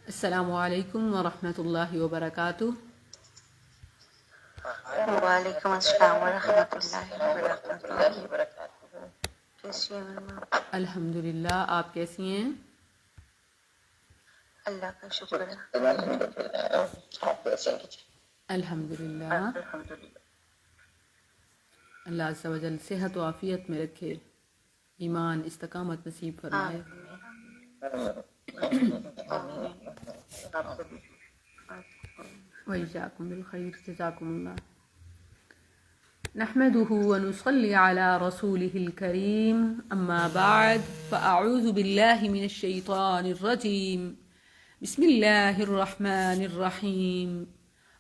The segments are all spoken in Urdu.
السلام علیکم ورحمۃ اللہ وبرکاتہ۔ وعلیکم السلام ورحمۃ اللہ وبرکاتہ۔ کیسی ہیں میم آپ؟ الحمد للہ، آپ کیسی ہیں؟ اللہ کا شکر ہے۔ الحمد للہ، اللہ عز و جل صحت و عافیت میں رکھے، ایمان استقامت نصیب فرمائے۔ وإياكم بالخير، جزاكم الله۔ نحمده ونصلي على رسوله الكريم، أما بعد فأعوذ بالله من الشيطان الرجيم، بسم الله الرحمن الرحيم،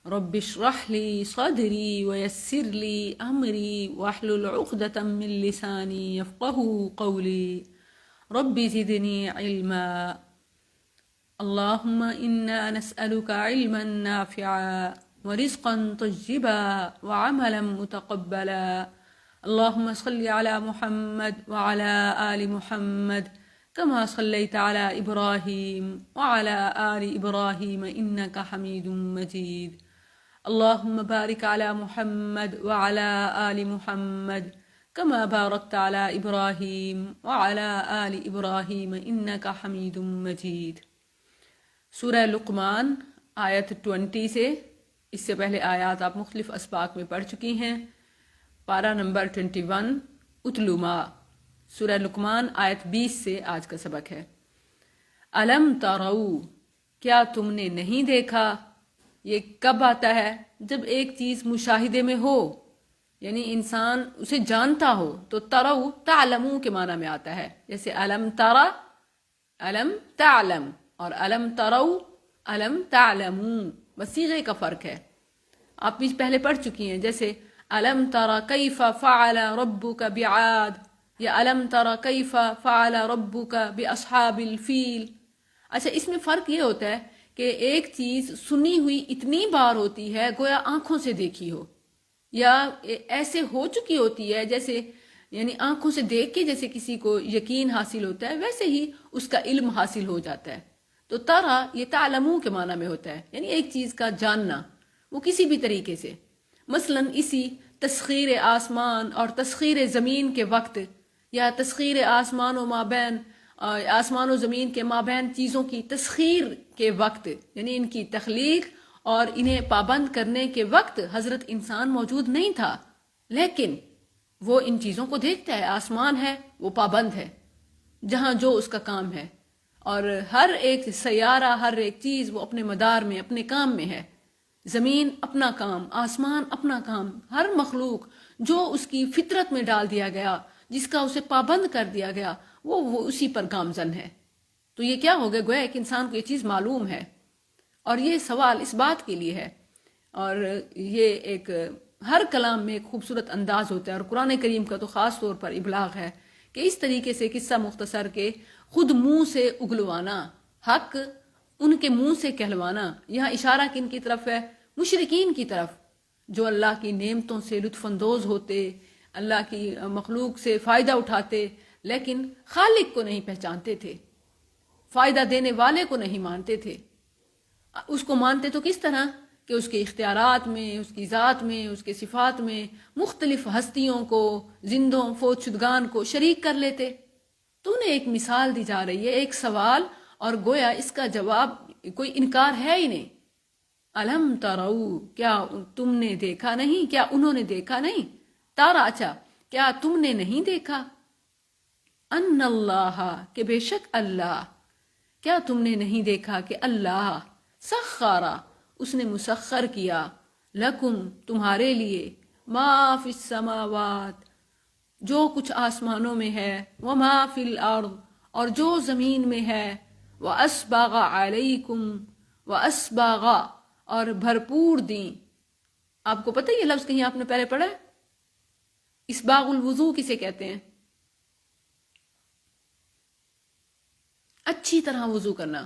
رب اشرح لي صدري ويسر لي أمري واحلل عقدة من لساني يفقهوا قولي، رب زدني علما، اللهم إنا نسألك علما نافعا ورزقا طيبا وعملا متقبلا، اللهم صل على محمد وعلى آل محمد كما صليت على إبراهيم وعلى آل إبراهيم إنك حميد مجيد، اللهم بارك على محمد وعلى آل محمد كما باركت على إبراهيم وعلى آل إبراهيم إنك حميد مجيد۔ سورہ لقمان آیت 20 سے، اس سے پہلے آیات آپ مختلف اسباق میں پڑھ چکی ہیں۔ پارہ نمبر 21 اتلو ما، سورہ لقمان آیت 20 سے آج کا سبق ہے۔ الم ترو، کیا تم نے نہیں دیکھا؟ یہ کب آتا ہے؟ جب ایک چیز مشاہدے میں ہو، یعنی انسان اسے جانتا ہو، تو ترو تعلمو کے معنی میں آتا ہے، جیسے الم ترا، الم تعلم، اور الم ترو، الم تعلمون، بس صیغے کا فرق ہے۔ آپ بھی پہلے پڑھ چکی ہیں، جیسے الم تر کیف فعل ربک بعاد، یا الم تر کیف فعل ربک باصحاب الفیل۔ اچھا، اس میں فرق یہ ہوتا ہے کہ ایک چیز سنی ہوئی اتنی بار ہوتی ہے گویا آنکھوں سے دیکھی ہو، یا ایسے ہو چکی ہوتی ہے جیسے، یعنی آنکھوں سے دیکھ کے جیسے کسی کو یقین حاصل ہوتا ہے، ویسے ہی اس کا علم حاصل ہو جاتا ہے۔ تو ترا یہ تعلمو کے معنی میں ہوتا ہے، یعنی ایک چیز کا جاننا، وہ کسی بھی طریقے سے۔ مثلا اسی تسخیر آسمان اور تسخیر زمین کے وقت، یا تسخیر آسمان و مابین، آسمان و زمین کے مابین چیزوں کی تسخیر کے وقت، یعنی ان کی تخلیق اور انہیں پابند کرنے کے وقت حضرت انسان موجود نہیں تھا، لیکن وہ ان چیزوں کو دیکھتا ہے۔ آسمان ہے، وہ پابند ہے، جہاں جو اس کا کام ہے، اور ہر ایک سیارہ، ہر ایک چیز وہ اپنے مدار میں، اپنے کام میں ہے۔ زمین اپنا کام، آسمان اپنا کام، ہر مخلوق جو اس کی فطرت میں ڈال دیا گیا، جس کا اسے پابند کر دیا گیا، وہ اسی پر گامزن ہے۔ تو یہ کیا ہو گیا؟ گویا ایک انسان کو یہ چیز معلوم ہے، اور یہ سوال اس بات کے لیے ہے، اور یہ ایک ہر کلام میں ایک خوبصورت انداز ہوتا ہے، اور قرآن کریم کا تو خاص طور پر ابلاغ ہے کہ اس طریقے سے قصہ مختصر کے خود منہ سے اگلوانا، حق ان کے منہ سے کہلوانا۔ یہاں اشارہ کن کی طرف ہے؟ مشرکین کی طرف، جو اللہ کی نعمتوں سے لطف اندوز ہوتے، اللہ کی مخلوق سے فائدہ اٹھاتے، لیکن خالق کو نہیں پہچانتے تھے، فائدہ دینے والے کو نہیں مانتے تھے۔ اس کو مانتے تو کس طرح کہ اس کے اختیارات میں، اس کی ذات میں، اس کے صفات میں مختلف ہستیوں کو، زندوں فوت شدگان کو شریک کر لیتے۔ تو انہیں ایک مثال دی جا رہی ہے، ایک سوال، اور گویا اس کا جواب کوئی انکار ہے ہی نہیں۔ الم ترو، کیا تم نے دیکھا نہیں؟ کیا انہوں نے دیکھا نہیں؟ تارا، اچھا، کیا تم نے نہیں دیکھا؟ ان اللہ، کہ بے شک اللہ، کیا تم نے نہیں دیکھا کہ اللہ سخارا، اس نے مسخر کیا، لکم، تمہارے لیے، ما فی السماوات، جو کچھ آسمانوں میں ہے، وما فی الارض، اور جو زمین میں ہے، واسبغ علیکم، واسبغ، اور بھرپور دیں۔ آپ کو پتہ ہے یہ لفظ کہیں آپ نے پہلے پڑھا ہے؟ اسباغ الوضو کسے کہتے ہیں؟ اچھی طرح وضو کرنا،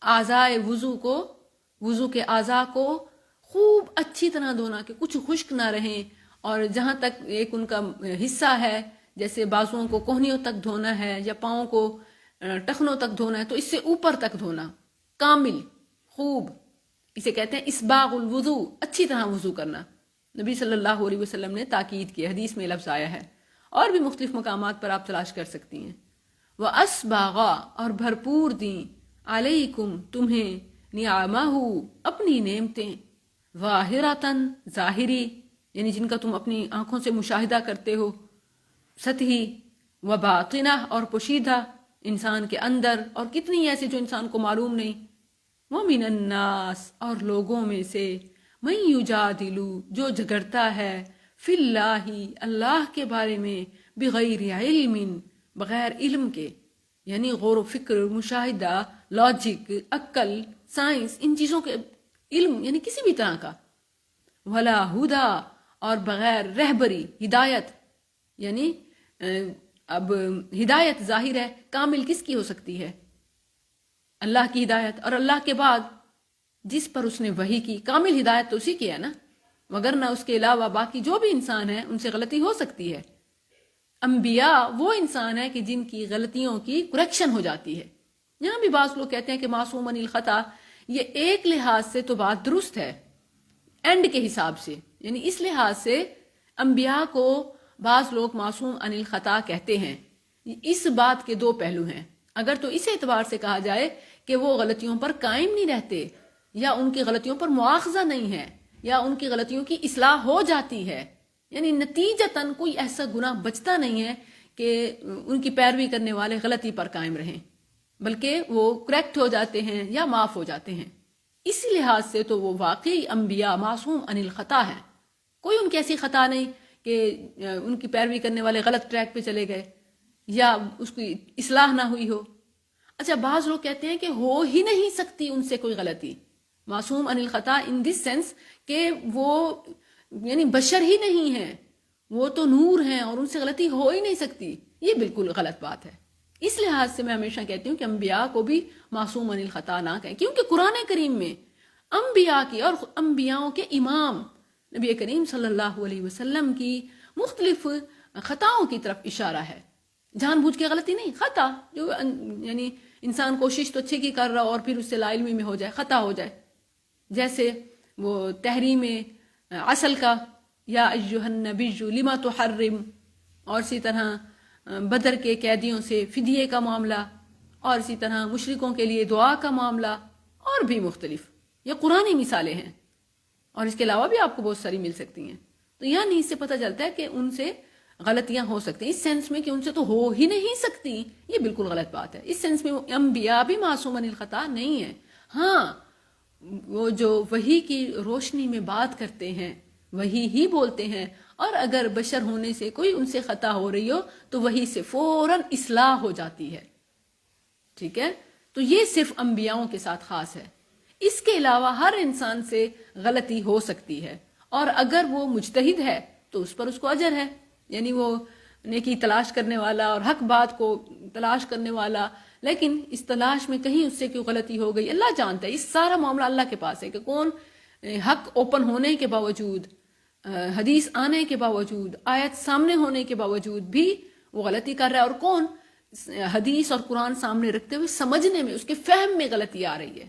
اعضائے وضو کو، وضو کے اعضاء کو خوب اچھی طرح دھونا کہ کچھ خشک نہ رہیں، اور جہاں تک ایک ان کا حصہ ہے، جیسے بازوؤں کو کوہنیوں تک دھونا ہے، یا پاؤں کو ٹخنوں تک دھونا ہے، تو اس سے اوپر تک دھونا، کامل، خوب، اسے کہتے ہیں اسباغ الوضو، اچھی طرح وضو کرنا. نبی صلی اللہ علیہ وسلم نے تاکید کی، حدیث میں لفظ آیا ہے، اور بھی مختلف مقامات پر آپ تلاش کر سکتی ہیں. وَأَسْبَغَ اور بھرپور دیں، علیکم تمہیں، نعمہ اپنی نعمتیں، ظاہرتاً ظاہری یعنی جن کا تم اپنی آنکھوں سے مشاہدہ کرتے ہو، سطحی، وباطنہ اور پوشیدہ انسان کے اندر، اور کتنی ایسی جو انسان کو معلوم نہیں. وَمِنَ النَّاسِ اور لوگوں میں سے، مَن یُجادِلُ جو جھگڑتا ہے، فی اللہ اللہ کے بارے میں، بغیر علم بغیر علم کے، یعنی غور و فکر، مشاہدہ، لاجک، عقل، سائنس، ان چیزوں کے علم یعنی کسی بھی طرح کا. ولا ہدا اور بغیر رہبری، ہدایت، یعنی اب ہدایت ظاہر ہے کامل کس کی ہو سکتی ہے؟ اللہ کی ہدایت، اور اللہ کے بعد جس پر اس نے وحی کی، کامل ہدایت تو اسی کی ہے نا، مگر نہ اس کے علاوہ باقی جو بھی انسان ہیں ان سے غلطی ہو سکتی ہے. انبیاء وہ انسان ہے کہ جن کی غلطیوں کی کریکشن ہو جاتی ہے. یہاں بھی بعض لوگ کہتے ہیں کہ معصوم عن الخطا، یہ ایک لحاظ سے تو بات درست ہے، اینڈ کے حساب سے، یعنی اس لحاظ سے انبیاء کو بعض لوگ معصوم عن الخطا کہتے ہیں. اس بات کے دو پہلو ہیں. اگر تو اس اعتبار سے کہا جائے کہ وہ غلطیوں پر قائم نہیں رہتے، یا ان کی غلطیوں پر مواخذہ نہیں ہے، یا ان کی غلطیوں کی اصلاح ہو جاتی ہے، یعنی نتیجتاً کوئی ایسا گناہ بچتا نہیں ہے کہ ان کی پیروی کرنے والے غلطی پر قائم رہیں، بلکہ وہ کریکٹ ہو جاتے ہیں یا معاف ہو جاتے ہیں. اسی لحاظ سے تو وہ واقعی انبیاء معصوم عن الخطا ہیں. کوئی ان کی ایسی خطا نہیں کہ ان کی پیروی کرنے والے غلط ٹریک پہ چلے گئے یا اس کی اصلاح نہ ہوئی ہو. اچھا، بعض لوگ کہتے ہیں کہ ہو ہی نہیں سکتی ان سے کوئی غلطی، معصوم عن الخطا ان دس سینس کہ وہ یعنی بشر ہی نہیں ہیں، وہ تو نور ہیں اور ان سے غلطی ہو ہی نہیں سکتی. یہ بالکل غلط بات ہے. اس لحاظ سے میں ہمیشہ کہتی ہوں کہ انبیاء کو بھی معصوم عن الخطا نہ کہیں، کیونکہ قرآن کریم میں انبیاء کی اور انبیاءوں کے امام نبی کریم صلی اللہ علیہ وسلم کی مختلف خطاؤں کی طرف اشارہ ہے. جان بوجھ کے غلطی نہیں، خطا جو یعنی انسان کوشش تو اچھے کی کر رہا اور پھر اس سے لا علمی میں ہو جائے، خطا ہو جائے. جیسے وہ تحریم عسل کا، یا ایھا النبی لما تحرم، اور اسی طرح بدر کے قیدیوں سے فدیے کا معاملہ، اور اسی طرح مشرکوں کے لیے دعا کا معاملہ، اور بھی مختلف. یہ قرآنی مثالیں ہیں، اور اس کے علاوہ بھی آپ کو بہت ساری مل سکتی ہیں. تو یعنی اس سے پتہ چلتا ہے کہ ان سے غلطیاں ہو سکتی ہیں، اس سینس میں کہ ان سے تو ہو ہی نہیں سکتی. یہ بالکل غلط بات ہے. اس سینس میں انبیاء بھی معصوم عن الخطا نہیں ہے. ہاں، وہ جو وحی کی روشنی میں بات کرتے ہیں وہی ہی بولتے ہیں، اور اگر بشر ہونے سے کوئی ان سے خطا ہو رہی ہو تو وہی سے فوراً اصلاح ہو جاتی ہے. ٹھیک ہے، تو یہ صرف انبیاؤں کے ساتھ خاص ہے. اس کے علاوہ ہر انسان سے غلطی ہو سکتی ہے، اور اگر وہ مجتہد ہے تو اس پر اس کو اجر ہے، یعنی وہ نیکی تلاش کرنے والا اور حق بات کو تلاش کرنے والا. لیکن اس تلاش میں کہیں اس سے کوئی غلطی ہو گئی، اللہ جانتا ہے. اس سارا معاملہ اللہ کے پاس ہے کہ کون حق اوپن ہونے کے باوجود، حدیث آنے کے باوجود، آیت سامنے ہونے کے باوجود بھی وہ غلطی کر رہا ہے، اور کون حدیث اور قرآن سامنے رکھتے ہوئے سمجھنے میں، اس کے فہم میں غلطی آ رہی ہے.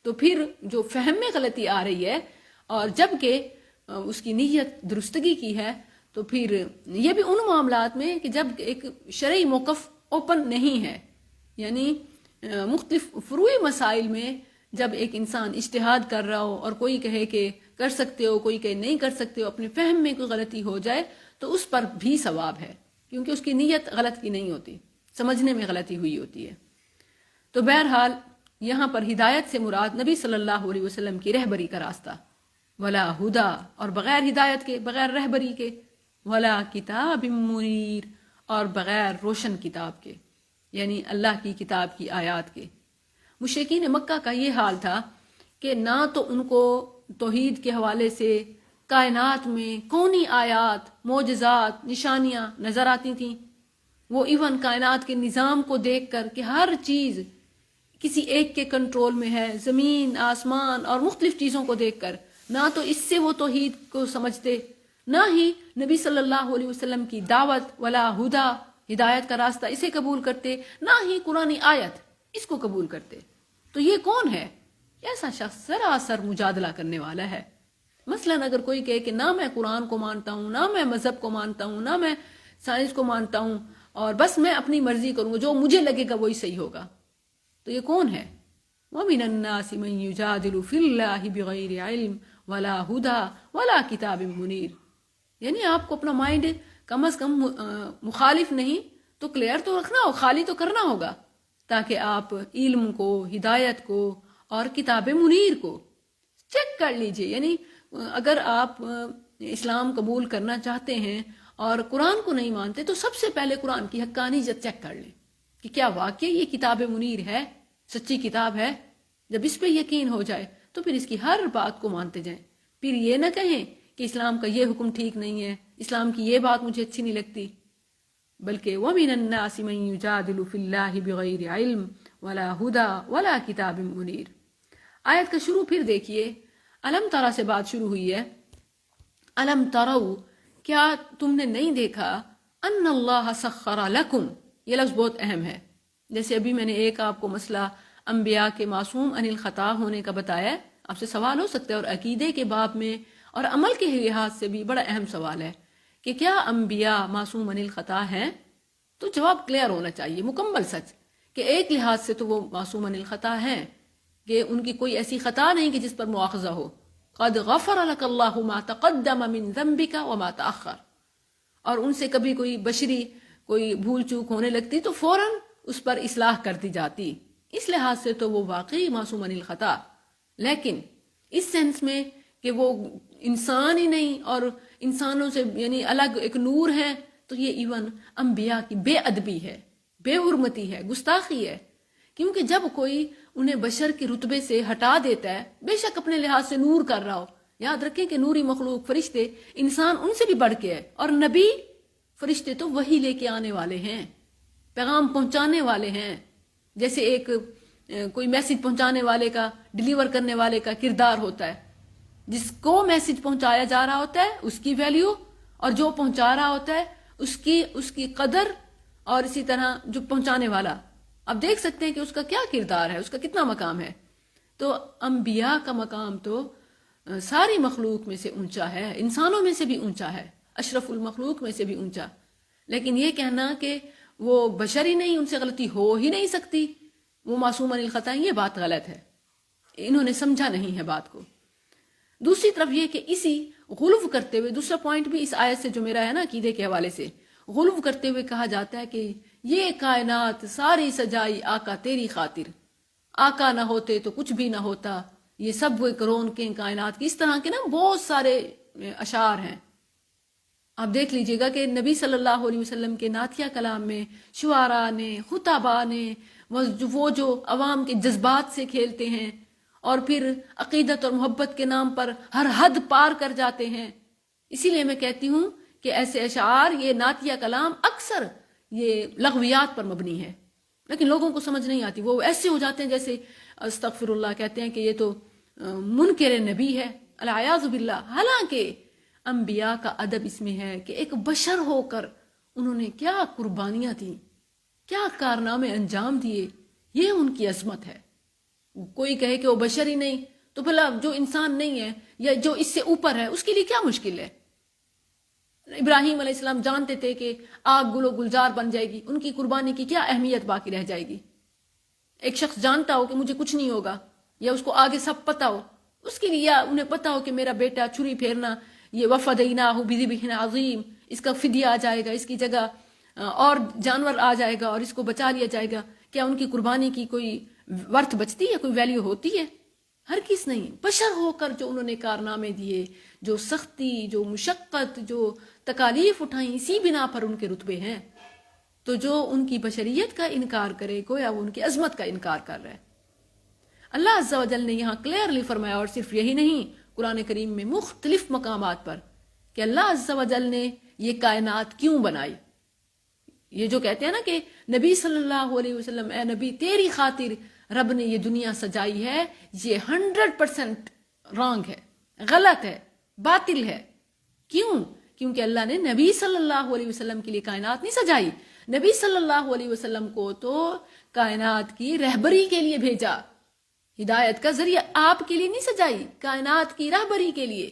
تو پھر جو فہم میں غلطی آ رہی ہے، اور جبکہ اس کی نیت درستگی کی ہے، تو پھر یہ بھی ان معاملات میں کہ جب ایک شرعی موقف اوپن نہیں ہے، یعنی مختلف فروعی مسائل میں جب ایک انسان اجتہاد کر رہا ہو اور کوئی کہے کہ کر سکتے ہو، کوئی کہے نہیں کر سکتے ہو، اپنے فہم میں کوئی غلطی ہو جائے تو اس پر بھی ثواب ہے، کیونکہ اس کی نیت غلط کی نہیں ہوتی، سمجھنے میں غلطی ہوئی ہوتی ہے. تو بہرحال یہاں پر ہدایت سے مراد نبی صلی اللہ علیہ وسلم کی رہبری کا راستہ، ولا ہدا اور بغیر ہدایت کے، بغیر رہبری کے، ولا کتاب منیر اور بغیر روشن کتاب کے، یعنی اللہ کی کتاب کی آیات کے. مشرکین مکہ کا یہ حال تھا کہ نہ تو ان کو توحید کے حوالے سے کائنات میں کونی آیات، معجزات، نشانیاں نظر آتی تھیں. وہ ایون کائنات کے نظام کو دیکھ کر کہ ہر چیز کسی ایک کے کنٹرول میں ہے، زمین، آسمان اور مختلف چیزوں کو دیکھ کر نہ تو اس سے وہ توحید کو سمجھتے، نہ ہی نبی صلی اللہ علیہ وسلم کی دعوت ولا ہدا، ہدایت کا راستہ، اسے قبول کرتے، نہ ہی قرآنی آیت اس کو قبول کرتے. تو یہ کون ہے؟ ایسا شخص سراسر مجادلہ کرنے والا ہے. مثلاً اگر کوئی کہے کہ نہ میں قرآن کو مانتا ہوں، نہ میں مذہب کو مانتا ہوں، نہ میں سائنس کو مانتا ہوں، اور بس میں اپنی مرضی کروں گا، جو مجھے لگے گا وہی صحیح ہوگا، تو یہ کون ہے؟ وَمِنَ النَّاسِ مَن يُجَادِلُ فِي اللَّهِ بِغَيْرِ عِلْمٍ وَلَا هُدًى وَلَا كِتَابٍ مُنِيرٍ. یعنی آپ کو اپنا مائنڈ کم از کم مخالف نہیں تو کلیئر تو رکھنا ہو، خالی تو کرنا ہوگا، تاکہ آپ علم کو، ہدایت کو اور کتاب منیر کو چیک کر لیجئے. یعنی اگر آپ اسلام قبول کرنا چاہتے ہیں اور قرآن کو نہیں مانتے تو سب سے پہلے قرآن کی حقانیت چیک کر لیں کہ کیا واقعی یہ کتاب منیر ہے، سچی کتاب ہے. جب اس پہ یقین ہو جائے تو پھر اس کی ہر بات کو مانتے جائیں. پھر یہ نہ کہیں کہ اسلام کا یہ حکم ٹھیک نہیں ہے، اسلام کی یہ بات مجھے اچھی نہیں لگتی، بلکہ وَمِنَ النَّاسِ مَن يُجَادِلُ فِي اللَّهِ بِغَيْرِ عِلْمٍ وَلَا هُدًى وَلَا كِتَابٍ مُنِيرٍ. آیت کا شروع پھر دیکھیے، الم ترا سے بات شروع ہوئی ہے. الم ترو، کیا تم نے نہیں دیکھا، ان اللہ سخر لکم، یہ لفظ بہت اہم ہے. جیسے ابھی میں نے ایک آپ کو مسئلہ انبیاء کے معصوم عن الخطا ہونے کا بتایا، آپ سے سوال ہو سکتا ہے، اور عقیدے کے باب میں اور عمل کے لحاظ سے بھی بڑا اہم سوال ہے کہ کیا انبیاء معصوم عن الخطا ہیں؟ تو جواب کلیئر ہونا چاہیے، مکمل سچ، کہ ایک لحاظ سے تو وہ معصوم عن الخطا ہیں، کہ ان کی کوئی ایسی خطا نہیں کہ جس پر مواخذہ ہو. قد غفر لك اللہ ما تقدم من ذنبك وما تأخر. اور ان سے کبھی کوئی بشری کوئی بھول چوک ہونے لگتی تو فوراً اس پر اصلاح کر دی جاتی. اس لحاظ سے تو وہ واقعی معصوم عن الخطا، لیکن اس سینس میں کہ وہ انسان ہی نہیں اور انسانوں سے یعنی الگ ایک نور ہے، تو یہ ایون انبیاء کی بے ادبی ہے، بے حرمتی ہے، گستاخی ہے. کیونکہ جب کوئی انہیں بشر کے رتبے سے ہٹا دیتا ہے، بے شک اپنے لحاظ سے نور کر رہا ہو، یاد رکھیں کہ نوری مخلوق فرشتے، انسان ان سے بھی بڑھ کے ہے، اور نبی فرشتے تو وہی لے کے آنے والے ہیں، پیغام پہنچانے والے ہیں. جیسے ایک کوئی میسج پہنچانے والے کا، ڈیلیور کرنے والے کا کردار ہوتا ہے، جس کو میسج پہنچایا جا رہا ہوتا ہے اس کی ویلیو، اور جو پہنچا رہا ہوتا ہے اس کی قدر، اور اسی طرح جو پہنچانے والا، آپ دیکھ سکتے ہیں کہ اس کا کیا کردار ہے، اس کا کتنا مقام ہے. تو انبیاء کا مقام تو ساری مخلوق میں سے اونچا ہے، انسانوں میں سے بھی اونچا ہے، اشرف المخلوق میں سے بھی اونچا. لیکن یہ کہنا کہ وہ بشر ہی نہیں، ان سے غلطی ہو ہی نہیں سکتی، وہ معصوم عن الخطا، یہ بات غلط ہے. انہوں نے سمجھا نہیں ہے بات کو. دوسری طرف یہ کہ اسی غلو کرتے ہوئے، دوسرا پوائنٹ بھی اس آیت سے جو میرا ہے نا عقیدے کے حوالے سے، غلو کرتے ہوئے کہا جاتا ہے کہ یہ کائنات ساری سجائی آقا تیری خاطر، آقا نہ ہوتے تو کچھ بھی نہ ہوتا، یہ سب وہ کرون کے کائنات کی، اس طرح کے نا بہت سارے اشعار ہیں. آپ دیکھ لیجئے گا کہ نبی صلی اللہ علیہ وسلم کے نعتیہ کلام میں شعراء نے، خطباء نے، وہ جو عوام کے جذبات سے کھیلتے ہیں اور پھر عقیدت اور محبت کے نام پر ہر حد پار کر جاتے ہیں. اسی لیے میں کہتی ہوں کہ ایسے اشعار، یہ نعتیہ کلام اکثر یہ لغویات پر مبنی ہے، لیکن لوگوں کو سمجھ نہیں آتی. وہ ایسے ہو جاتے ہیں جیسے استغفر اللہ، کہتے ہیں کہ یہ تو منکر نبی ہے، العیاذ باللہ. حالانکہ انبیاء کا ادب اس میں ہے کہ ایک بشر ہو کر انہوں نے کیا قربانیاں دیں، کیا کارنامے انجام دیے، یہ ان کی عظمت ہے. کوئی کہے کہ وہ بشر ہی نہیں، تو بھلا جو انسان نہیں ہے یا جو اس سے اوپر ہے اس کے لیے کیا مشکل ہے؟ ابراہیم علیہ السلام جانتے تھے کہ آگ گل و گلزار بن جائے گی، ان کی قربانی کی کیا اہمیت باقی رہ جائے گی؟ ایک شخص جانتا ہو کہ مجھے کچھ نہیں ہوگا، یا اس کو آگے سب پتا ہو، اس کے لیے یا انہیں پتا ہو کہ میرا بیٹا چھری پھیرنا، یہ وفدیناہ بذبح عظیم، اس کا فدیہ آ جائے گا، اس کی جگہ اور جانور آ جائے گا اور اس کو بچا لیا جائے گا، کیا ان کی قربانی کی کوئی ورتھ بچتی ہے، کوئی ویلیو ہوتی ہے؟ ہر کس نہیں. بشر ہو کر جو انہوں نے کارنامے دیے، جو سختی، جو مشقت، جو تکالیف اٹھائیں، اسی بنا پر ان کے رتبے ہیں. تو جو ان کی بشریت کا انکار کرے گویا وہ ان کی عظمت کا انکار کر رہا ہے. اللہ عز و جل نے یہاں کلیئرلی فرمایا، اور صرف یہی نہیں، قرآن کریم میں مختلف مقامات پر، کہ اللہ عز و جل نے یہ کائنات کیوں بنائی. یہ جو کہتے ہیں نا کہ نبی صلی اللہ علیہ وسلم، اے نبی تیری خاطر رب نے یہ دنیا سجائی ہے، یہ 100% رانگ ہے، غلط ہے، باطل ہے. کیوں؟ کیونکہ اللہ نے نبی صلی اللہ علیہ وسلم کے لیے کائنات نہیں سجائی. نبی صلی اللہ علیہ وسلم کو تو کائنات کی رہبری کے لیے بھیجا، ہدایت کا ذریعہ آپ کے لیے نہیں سجائی، کائنات کی راہبری کے لیے۔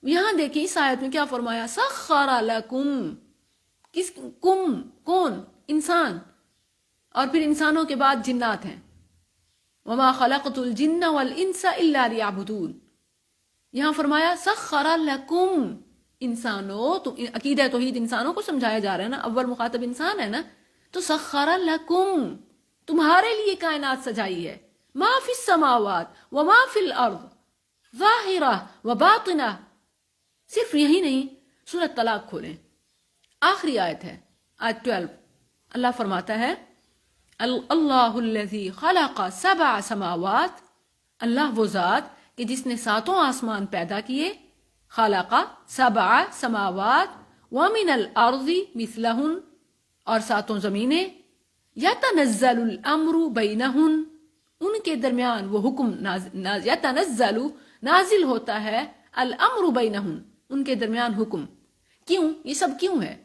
یہاں دیکھیں اس آیت میں کیا فرمایا، سخر لکم، کس کم کون؟ انسان، اور پھر انسانوں کے بعد جنات ہیں، وما خلقت الجن والانس الا لیعبدون۔ یہاں فرمایا سخر لکم، انسانوں، تو عقیدہ توحید انسانوں کو سمجھایا جا رہا ہے نا، اول مخاطب انسان ہے نا، تو سخر لکم، تمہارے لیے کائنات سجائی ہے، ما فی السماوات وما فی الارض ظاہرہ وباطنہ۔ صرف یہی نہیں، سورۃ طلاق کھولیں، آخری آیت ہے، آیت 12، اللہ فرماتا ہے اللہ الذی خلق 7 سماوات، اللہ وہ ذات کہ جس نے 7 آسمان پیدا کیے، خلق 7 سماوات ومن الارض مثلہن، اور 7 زمینیں، یتنزل الامر بینہن، ان کے درمیان وہ حکم یتنزل نازل ہوتا ہے، الامر بینہن، ان کے درمیان حکم۔ کیوں؟ یہ سب کیوں ہے؟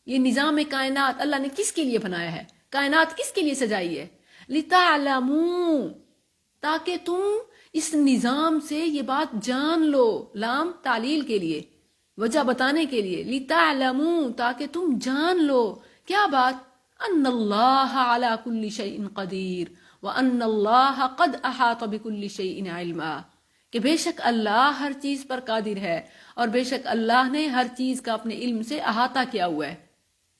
یہ نظام کائنات اللہ نے کس کے لیے بنایا ہے؟ کائنات کس کے لیے سجائی ہے؟ لتعلموا، تاکہ تم اس نظام سے یہ بات جان لو، لام تعلیل کے لیے، وجہ بتانے کے لیے، لتعلموا، تاکہ تم جان لو کیا بات، ان اللہ علی کل شیء قدیر وان اللہ قد احاط بکل شیء علما، کہ بے شک اللہ ہر چیز پر قادر ہے، اور بے شک اللہ نے ہر چیز کا اپنے علم سے احاطہ کیا ہوا ہے۔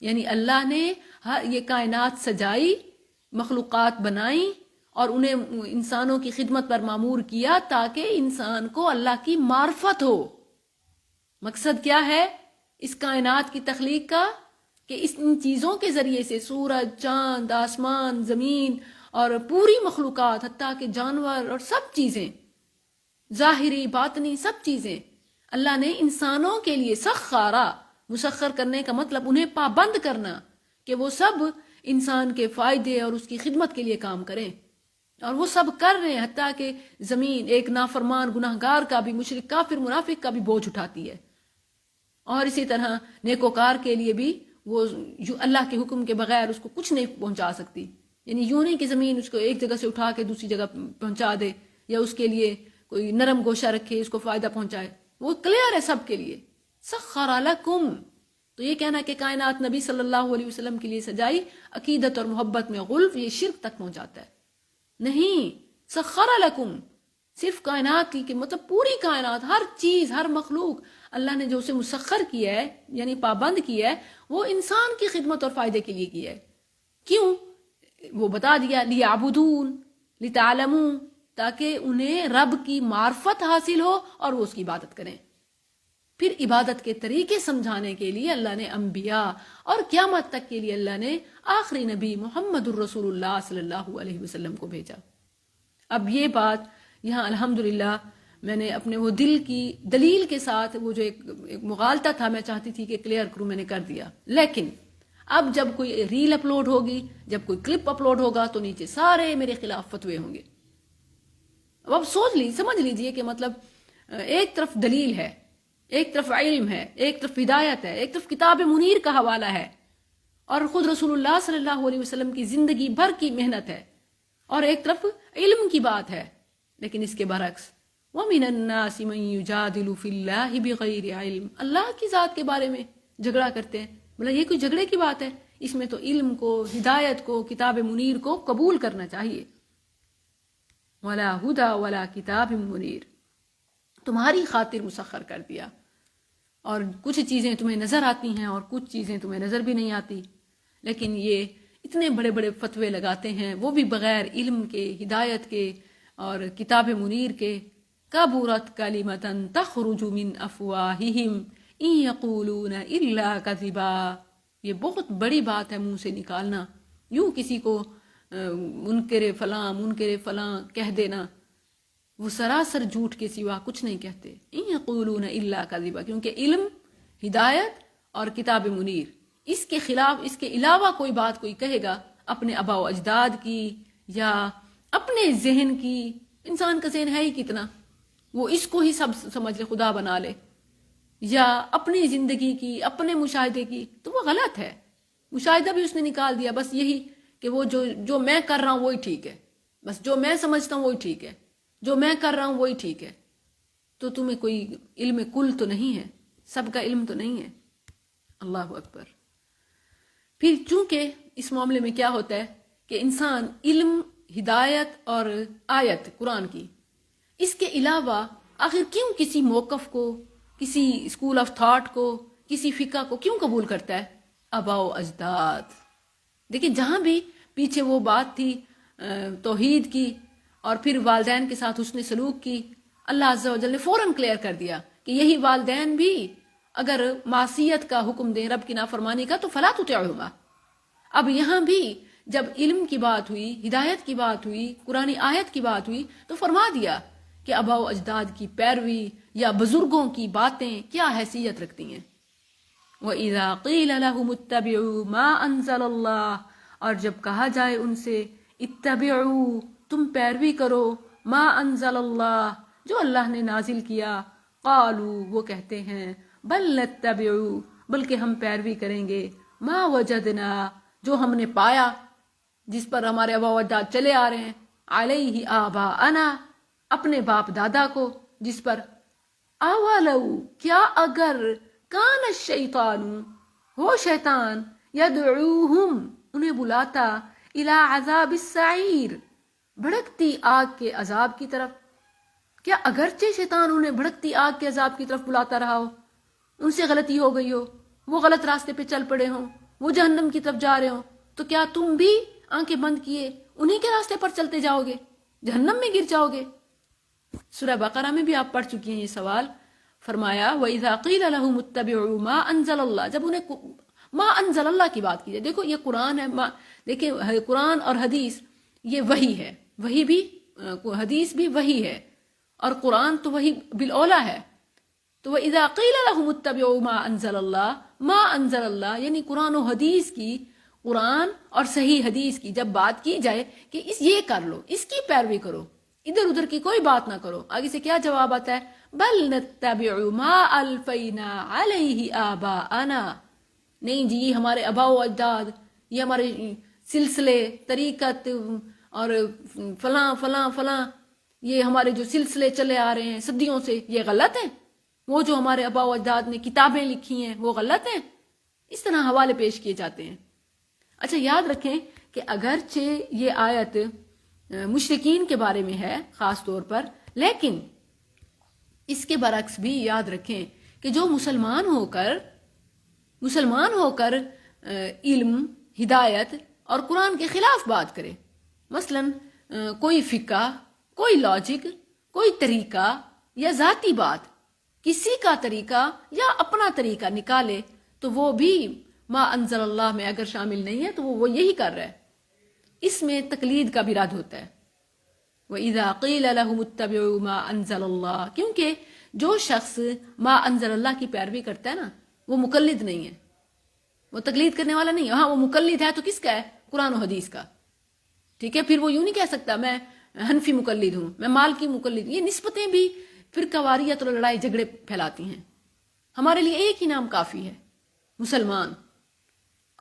یعنی اللہ نے یہ کائنات سجائی، مخلوقات بنائی، اور انہیں انسانوں کی خدمت پر معمور کیا تاکہ انسان کو اللہ کی معرفت ہو۔ مقصد کیا ہے اس کائنات کی تخلیق کا؟ کہ ان چیزوں کے ذریعے سے سورج، چاند، آسمان، زمین اور پوری مخلوقات، حتیٰ کہ جانور اور سب چیزیں، ظاہری باطنی سب چیزیں، اللہ نے انسانوں کے لیے سخارا، مسخر کرنے کا مطلب انہیں پابند کرنا کہ وہ سب انسان کے فائدے اور اس کی خدمت کے لیے کام کریں، اور وہ سب کر رہے ہیں، حتیٰ کہ زمین ایک نافرمان گناہگار کا بھی، مشرک کافر منافق کا بھی بوجھ اٹھاتی ہے، اور اسی طرح نیکوکار کے لیے بھی وہ اللہ کے حکم کے بغیر اس کو کچھ نہیں پہنچا سکتی۔ یعنی یوں نہیں کہ زمین اس کو ایک جگہ سے اٹھا کے دوسری جگہ پہنچا دے، یا اس کے لیے کوئی نرم گوشہ رکھے اس کو فائدہ پہنچائے، وہ کلیئر ہے سب کے لیے، سخر لکم۔ تو یہ کہنا کہ کائنات نبی صلی اللہ علیہ وسلم کے لیے سجائی، عقیدت اور محبت میں غلف، یہ شرک تک پہنچاتا ہے۔ نہیں، سخر لکم، صرف کائنات کی کہ مطلب پوری کائنات، ہر چیز، ہر مخلوق اللہ نے جو اسے مسخر کیا ہے، یعنی پابند کیا ہے، وہ انسان کی خدمت اور فائدے کے لیے کیا ہے۔ کیوں؟ وہ بتا دیا، لیعبدون، لتعلموا، تاکہ انہیں رب کی معرفت حاصل ہو اور وہ اس کی عبادت کریں۔ پھر عبادت کے طریقے سمجھانے کے لیے اللہ نے انبیاء، اور قیامت تک کے لیے اللہ نے آخری نبی محمد الرسول اللہ صلی اللہ علیہ وسلم کو بھیجا۔ اب یہ بات یہاں الحمدللہ میں نے اپنے وہ دل کی دلیل کے ساتھ، وہ جو ایک مغالطہ تھا میں چاہتی تھی کہ کلیئر کروں، میں نے کر دیا۔ لیکن اب جب کوئی ریل اپلوڈ ہوگی، جب کوئی کلپ اپلوڈ ہوگا، تو نیچے سارے میرے خلاف فتوے ہوں گے۔ اب سمجھ لیجئے کہ مطلب ایک طرف دلیل ہے، ایک طرف علم ہے، ایک طرف ہدایت ہے، ایک طرف کتاب منیر کا حوالہ ہے، اور خود رسول اللہ صلی اللہ علیہ وسلم کی زندگی بھر کی محنت ہے، اور ایک طرف علم کی بات ہے۔ لیکن اس کے برعکس وَمِنَ النَّاسِ مَن يُجَادِلُ فِي اللَّهِ بِغَيْرِ عِلْمٍ، اللہ کی ذات کے بارے میں جھگڑا کرتے ہیں۔ بولا یہ کوئی جھگڑے کی بات ہے؟ اس میں تو علم کو، ہدایت کو، کتاب منیر کو قبول کرنا چاہیے۔ وَلَا هُدَى وَلَا كِتَابٍ مُنِيرٍ، تمہاری خاطر مسخر کر دیا، اور کچھ چیزیں تمہیں نظر آتی ہیں اور کچھ چیزیں تمہیں نظر بھی نہیں آتی۔ لیکن یہ اتنے بڑے بڑے فتوے لگاتے ہیں، وہ بھی بغیر علم کے، ہدایت کے اور کتاب منیر کے۔ کبرت کلمۃ تخرج من افواہہم ان یقولون الا کذبا، یہ بہت بڑی بات ہے منہ سے نکالنا، یوں کسی کو منکر فلاں کہہ دینا، وہ سراسر جھوٹ کے سوا کچھ نہیں کہتے۔ ان یقولون الا کذبا، کیونکہ علم، ہدایت اور کتاب منیر، اس کے خلاف، اس کے علاوہ کوئی بات کوئی کہے گا اپنے آباء و اجداد کی یا اپنے ذہن کی، انسان کا ذہن ہے ہی کتنا، وہ اس کو ہی سب سمجھ لے، خدا بنا لے، یا اپنی زندگی کی، اپنے مشاہدے کی، تو وہ غلط ہے۔ مشاہدہ بھی اس نے نکال دیا، بس یہی کہ وہ جو میں کر رہا ہوں وہی ٹھیک ہے، بس جو میں سمجھتا ہوں وہی ٹھیک ہے، جو میں کر رہا ہوں وہی ٹھیک ہے، تو تمہیں کوئی علم کل تو نہیں ہے، سب کا علم تو نہیں ہے۔ اللہ اکبر۔ پھر چونکہ اس معاملے میں کیا ہوتا ہے کہ انسان علم، ہدایت اور آیت قرآن کی، اس کے علاوہ آخر کیوں کسی موقف کو، کسی اسکول آف تھاٹ کو، کسی فقہ کو کیوں قبول کرتا ہے؟ آباء و اجداد۔ دیکھیں جہاں بھی پیچھے وہ بات تھی توحید کی اور پھر والدین کے ساتھ حسن سلوک کی، اللہ عز و جل نے فوراً کلیئر کر دیا کہ یہی والدین بھی اگر معصیت کا حکم دیں، رب کی نافرمانی کا، تو فلا تطعہما۔ اب یہاں بھی جب علم کی بات ہوئی، ہدایت کی بات ہوئی، قرآن آیت کی بات ہوئی، تو فرما دیا کہ آباء و اجداد کی پیروی یا بزرگوں کی باتیں کیا حیثیت رکھتی ہیں۔ وَإِذَا قِيلَ لَهُمُ اتَّبِعُوا مَا أَنزَلَ اللَّهُ، اور جب کہا جائے ان سے اتبعوا، تم پیروی کرو، ما انزل اللہ، جو اللہ نے نازل کیا، قالوا، وہ کہتے ہیں، بل نتبع، بلکہ ہم پیروی کریں گے، ما وجدنا، جو ہم نے پایا، جس پر ہمارے آباء و اجداد چلے آ رہے ہیں، علیہ آباءنا، اپنے باپ دادا کو جس پر، اولو، کیا اگر، کان الشیطان، ہو شیطان، یدعوہم، انہیں بلاتا، الی عذاب السعیر، بھڑکتی آگ کے عذاب کی طرف، کیا اگرچہ شیطان انہیں بھڑکتی آگ کے عذاب کی طرف بلاتا رہا ہو، ان سے غلطی ہو گئی ہو، وہ غلط راستے پہ چل پڑے ہوں، وہ جہنم کی طرف جا رہے ہوں، تو کیا تم بھی آنکھیں بند کیے انہی کے راستے پر چلتے جاؤ گے، جہنم میں گر جاؤ گے؟ سورہ بقرہ میں بھی آپ پڑھ چکی ہیں یہ سوال۔ فرمایا وَإِذَا قِيلَ لَهُمُ اتَّبِعُوا مَا أَنزَلَ اللَّهُ، جب انہیں ما انزل اللہ کی بات کی جائے، دیکھو یہ قرآن ہے، دیکھیں قرآن اور حدیث یہ وحی ہے، وحی بھی، حدیث بھی وحی ہے، اور قرآن تو وحی بالاولیٰ ہے۔ تو وَإِذَا قِيلَ لَهُمُ اتَّبِعُوا مَا أَنزَلَ اللَّهُ، ما انزل اللہ یعنی قرآن و حدیث کی، قرآن اور صحیح حدیث کی جب بات کی جائے کہ یہ کر لو، اس کی پیروی کرو، ادھر ادھر کی کوئی بات نہ کرو، آگے سے کیا جواب آتا ہے؟ بل نتبع ما الفینا علیہ آباءنا، نہیں جی ہمارے آباء و اجداد، یہ ہمارے سلسلے، طریقت اور فلاں فلاں فلاں، یہ ہمارے جو سلسلے چلے آ رہے ہیں صدیوں سے، یہ غلط ہیں، وہ جو ہمارے آباء و اجداد نے کتابیں لکھی ہیں وہ غلط ہیں، اس طرح حوالے پیش کیے جاتے ہیں۔ اچھا یاد رکھیں کہ اگرچہ یہ آیت مشرکین کے بارے میں ہے خاص طور پر، لیکن اس کے برعکس بھی یاد رکھیں کہ جو مسلمان ہو کر علم، ہدایت اور قرآن کے خلاف بات کرے، مثلا کوئی فقہ، کوئی لاجک، کوئی طریقہ یا ذاتی بات، کسی کا طریقہ یا اپنا طریقہ نکالے، تو وہ بھی ما انزل اللہ میں اگر شامل نہیں ہے تو وہ یہی کر رہا ہے، اس میں تقلید کا بھی رد ہوتا ہے۔ وَإِذَا قِيلَ لَهُمُ اتَّبِعُوا مَا أَنزَلَ اللَّهُ، کیونکہ جو شخص ما انزل اللہ کی پیروی کرتا ہے نا، وہ مقلد نہیں ہے، وہ تقلید کرنے والا نہیں ہے، ہاں وہ مقلد ہے تو کس کا ہے؟ قرآن و حدیث کا، ٹھیک ہے؟ پھر وہ یوں نہیں کہہ سکتا میں حنفی مقلد ہوں، میں مالکی مقلد ہوں، یہ نسبتیں بھی فرقہ واریت اور لڑائی جھگڑے پھیلاتی ہیں۔ ہمارے لیے ایک ہی نام کافی ہے، مسلمان،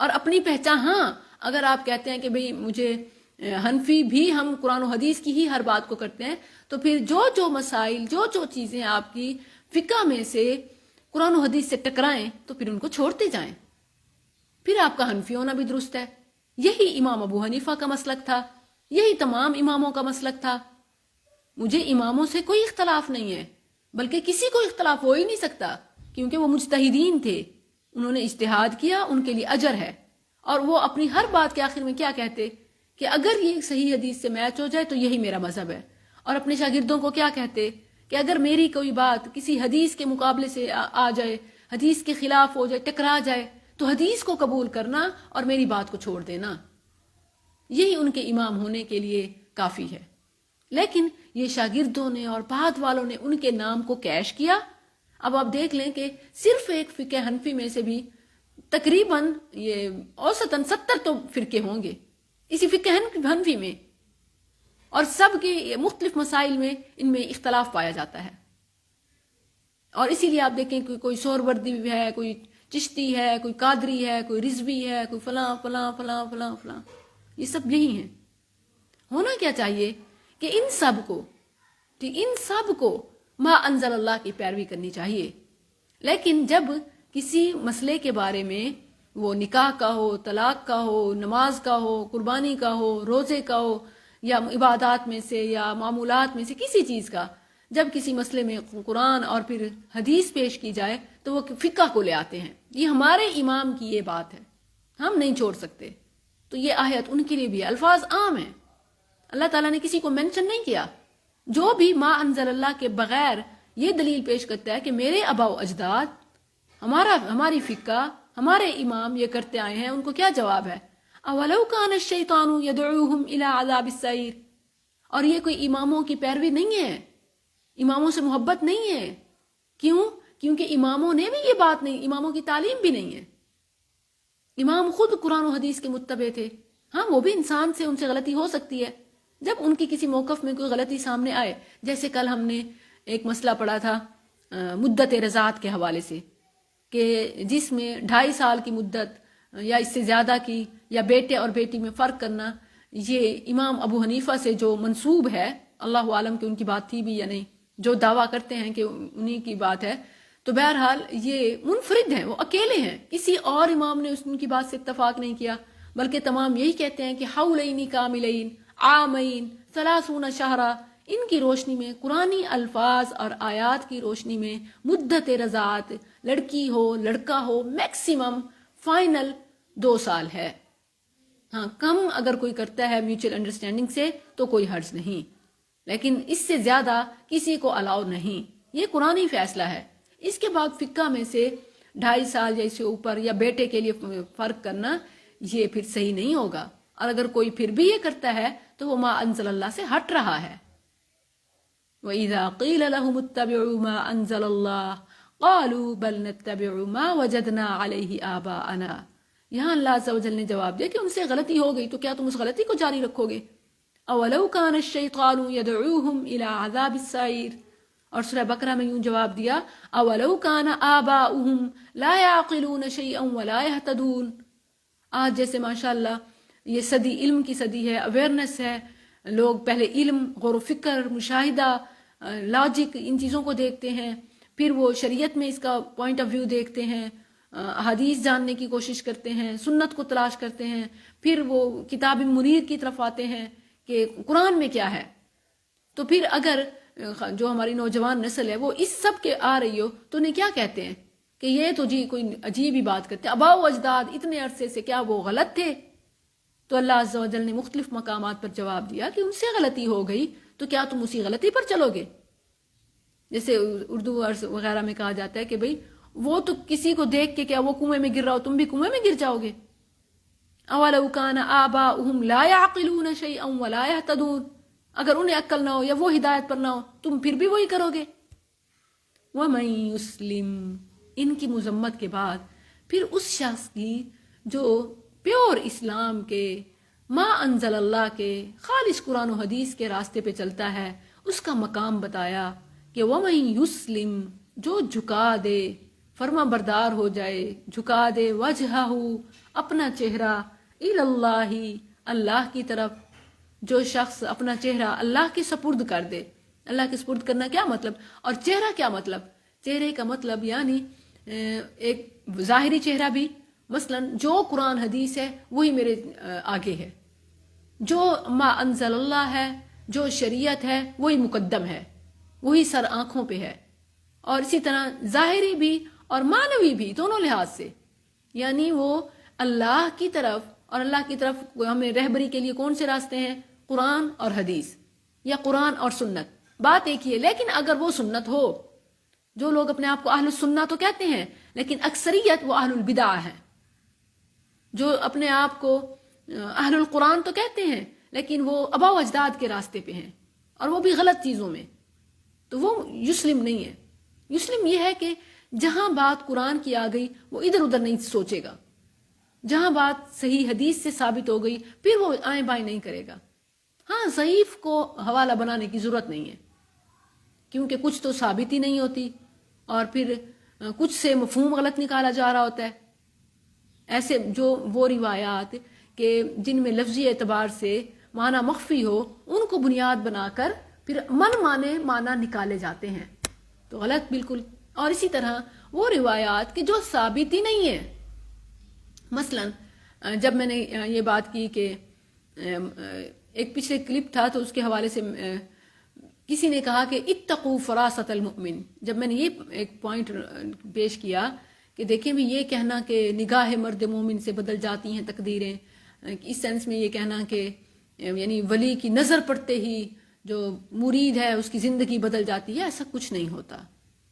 اور اپنی پہچان، ہاں اگر آپ کہتے ہیں کہ بھئی مجھے حنفی بھی ہم قرآن و حدیث کی ہی ہر بات کو کرتے ہیں، تو پھر جو مسائل، جو چیزیں آپ کی فقہ میں سے قرآن و حدیث سے ٹکرائیں تو پھر ان کو چھوڑتے جائیں، پھر آپ کا حنفی ہونا بھی درست ہے۔ یہی امام ابو حنیفہ کا مسلک تھا، یہی تمام اماموں کا مسلک تھا۔ مجھے اماموں سے کوئی اختلاف نہیں ہے، بلکہ کسی کو اختلاف ہو ہی نہیں سکتا، کیونکہ وہ مجتہدین تھے، انہوں نے اجتہاد کیا، ان کے لیے اجر ہے، اور وہ اپنی ہر بات کے آخر میں کیا کہتے کہ اگر یہ صحیح حدیث سے میچ ہو جائے تو یہی میرا مذہب ہے، اور اپنے شاگردوں کو کیا کہتے کہ اگر میری کوئی بات کسی حدیث کے مقابلے سے آ جائے، حدیث کے خلاف ہو جائے، ٹکرا جائے، تو حدیث کو قبول کرنا اور میری بات کو چھوڑ دینا، یہی ان کے امام ہونے کے لیے کافی ہے۔ لیکن یہ شاگردوں نے اور بعد والوں نے ان کے نام کو کیش کیا۔ اب آپ دیکھ لیں کہ صرف ایک فقہ حنفی میں سے بھی تقریباً یہ اوسطاً 70 تو فرقے ہوں گے اسی فقہ حنفی میں، اور سب کے مختلف مسائل میں ان میں اختلاف پایا جاتا ہے۔ اور اسی لیے آپ دیکھیں کہ کوئی سہروردی ہے، کوئی چشتی ہے، کوئی قادری ہے، کوئی رضوی ہے، کوئی فلاں فلاں فلاں فلاں فلاں، یہ سب یہی ہیں۔ ہونا کیا چاہیے کہ ان سب کو، تو ان سب کو ما انزل اللہ کی پیروی کرنی چاہیے. لیکن جب کسی مسئلے کے بارے میں وہ نکاح کا ہو، طلاق کا ہو، نماز کا ہو، قربانی کا ہو، روزے کا ہو، یا عبادات میں سے یا معمولات میں سے کسی چیز کا، جب کسی مسئلے میں قرآن اور پھر حدیث پیش کی جائے تو وہ فقہ کو لے آتے ہیں. یہ ہمارے امام کی یہ بات ہے، ہم نہیں چھوڑ سکتے. تو یہ آیت ان کے لیے بھی ہے. الفاظ عام ہیں، اللہ تعالیٰ نے کسی کو مینشن نہیں کیا. جو بھی ما انزل اللہ کے بغیر یہ دلیل پیش کرتا ہے کہ میرے آباء و اجداد، ہماری فقہ، ہمارے امام یہ کرتے آئے ہیں، ان کو کیا جواب ہے؟ اولو کان الشیطان یدعوہم الی عذاب السعیر. اور یہ کوئی اماموں کی پیروی نہیں ہے، اماموں سے محبت نہیں ہے. کیوں؟ کیونکہ اماموں نے بھی یہ بات نہیں، اماموں کی تعلیم بھی نہیں ہے. امام خود قرآن و حدیث کے متبع تھے. ہاں وہ بھی انسان سے، ان سے غلطی ہو سکتی ہے جب ان کی کسی موقف میں کوئی غلطی سامنے آئے. جیسے کل ہم نے ایک مسئلہ پڑھا تھا مدت رضاعت کے حوالے سے، کہ جس میں 2.5 سال کی مدت یا اس سے زیادہ کی، یا بیٹے اور بیٹی میں فرق کرنا، یہ امام ابو حنیفہ سے جو منسوب ہے، اللہ عالم کہ ان کی بات تھی بھی یا نہیں، جو دعویٰ کرتے ہیں کہ انہی کی بات ہے. تو بہرحال یہ منفرد ہیں، وہ اکیلے ہیں، کسی اور امام نے ان کی بات سے اتفاق نہیں کیا، بلکہ تمام یہی کہتے ہیں کہ حولین کاملین عامین 30 شہرا. ان کی روشنی میں، قرآنی الفاظ اور آیات کی روشنی میں، مدت رضاعت لڑکی ہو لڑکا ہو میکسیمم فائنل 2 سال ہے. ہاں کم اگر کوئی کرتا ہے میوچل انڈرسٹینڈنگ سے تو کوئی حرج نہیں، لیکن اس سے زیادہ کسی کو الاؤ نہیں. یہ قرآنی فیصلہ ہے. اس کے بعد فقہ میں سے 2.5 سال یا اس سے اوپر یا بیٹے کے لیے فرق کرنا، یہ پھر صحیح نہیں ہوگا. اور اگر کوئی پھر بھی یہ کرتا ہے تو وہ ما انزل اللہ سے ہٹ رہا ہے. وَإِذَا قِيلَ لَهُمُ اتَّبِعُوا مَا أَنزَلَ اللَّهُ قَالُوا بَلْ نَتَّبِعُ مَا وَجَدْنَا عَلَيْهِ آبَاءَنَا. یہاں اللہ عز و جل نے جواب دیا کہ ان سے غلطی ہو گئی تو کیا تم اس غلطی کو جاری رکھو گے؟ اولو کان الشیطان یدعوہم الی عذاب السعیر. اور سورہ بقرہ میں یوں جواب دیا اولو کان آباؤہم لا یعقلون شیئا ولا یہتدون. آج جیسے ماشاءاللہ یہ صدی علم کی صدی ہے، اویئرنس ہے، لوگ پہلے علم، غور و فکر، مشاہدہ، لاجک، ان چیزوں کو دیکھتے ہیں، پھر وہ شریعت میں اس کا پوائنٹ آف ویو دیکھتے ہیں، حدیث جاننے کی کوشش کرتے ہیں، سنت کو تلاش کرتے ہیں، پھر وہ کتاب منیر کی طرف آتے ہیں کہ قرآن میں کیا ہے. تو پھر اگر جو ہماری نوجوان نسل ہے وہ اس سب کے آ رہی ہو تو انہیں کیا کہتے ہیں کہ یہ تو جی کوئی عجیب ہی بات کرتے ہیں، آباء و اجداد اتنے عرصے سے کیا وہ غلط تھے؟ تو اللہ عز و جل نے مختلف مقامات پر جواب دیا کہ ان سے غلطی ہو گئی تو کیا تم اسی غلطی پر چلو گے؟ جیسے اردو وغیرہ میں کہا جاتا ہے کہ بھئی وہ تو کسی کو دیکھ کے کیا وہ کنویں میں گر رہا ہو تم بھی کنویں میں گر جاؤ گے. اولو کان آباؤہم لا یعقلون شیئا ولا یہتدون. اگر انہیں عقل نہ ہو یا وہ ہدایت پر نہ ہو تم پھر بھی وہی کرو گے. وَمَن يُسْلِمْ. ان کی مذمت کے بعد پھر اس شخص کی جو پیور اسلام کے، ما انزل اللہ کے، خالص قرآن و حدیث کے راستے پہ چلتا ہے، اس کا مقام بتایا کہ وَمَن يُسْلِمْ. جو جھکا دے، فرما بردار ہو جائے، جھکا دے وجہہ، اپنا چہرہ، الاللہ، اللہ کی طرف. جو شخص اپنا چہرہ اللہ کے سپرد کر دے. اللہ کے سپرد کرنا کیا مطلب؟ اور چہرہ کیا مطلب؟ چہرے کا مطلب یعنی ایک ظاہری چہرہ بھی، مثلا جو قرآن حدیث ہے وہی میرے آگے ہے، جو ما انزل اللہ ہے، جو شریعت ہے وہی مقدم ہے، وہی سر آنکھوں پہ ہے. اور اسی طرح ظاہری بھی اور معنوی بھی، دونوں لحاظ سے. یعنی وہ اللہ کی طرف، اور اللہ کی طرف ہمیں رہبری کے لیے کون سے راستے ہیں؟ قرآن اور حدیث، یا قرآن اور سنت. بات ایک ہی ہے، لیکن اگر وہ سنت ہو، جو لوگ اپنے آپ کو اہل السنہ تو کہتے ہیں لیکن اکثریت وہ اہل البدع ہیں. جو اپنے آپ کو اہل القرآن تو کہتے ہیں لیکن وہ آباء و اجداد کے راستے پہ ہیں، اور وہ بھی غلط چیزوں میں، تو وہ یسلم نہیں ہے. یسلم یہ ہے کہ جہاں بات قرآن کی آ گئی وہ ادھر ادھر نہیں سوچے گا، جہاں بات صحیح حدیث سے ثابت ہو گئی پھر وہ آئیں بائیں نہیں کرے گا. ہاں ضعیف کو حوالہ بنانے کی ضرورت نہیں ہے، کیونکہ کچھ تو ثابت ہی نہیں ہوتی، اور پھر کچھ سے مفہوم غلط نکالا جا رہا ہوتا ہے. ایسے جو وہ روایات کہ جن میں لفظی اعتبار سے معنی مخفی ہو، ان کو بنیاد بنا کر پھر من مانے معنی نکالے جاتے ہیں، تو غلط بالکل۔ اور اسی طرح وہ روایات کہ جو ثابت ہی نہیں ہے، مثلا جب میں نے یہ بات کی کہ ایک پچھلے کلپ تھا تو اس کے حوالے سے کسی نے کہا کہ اتقوا فراست المؤمن، جب میں نے یہ ایک پوائنٹ پیش کیا کہ دیکھیں بھی یہ کہنا کہ نگاہ مرد مومن سے بدل جاتی ہیں تقدیریں، اس سینس میں یہ کہنا کہ یعنی ولی کی نظر پڑتے ہی جو مرید ہے اس کی زندگی بدل جاتی ہے، ایسا کچھ نہیں ہوتا،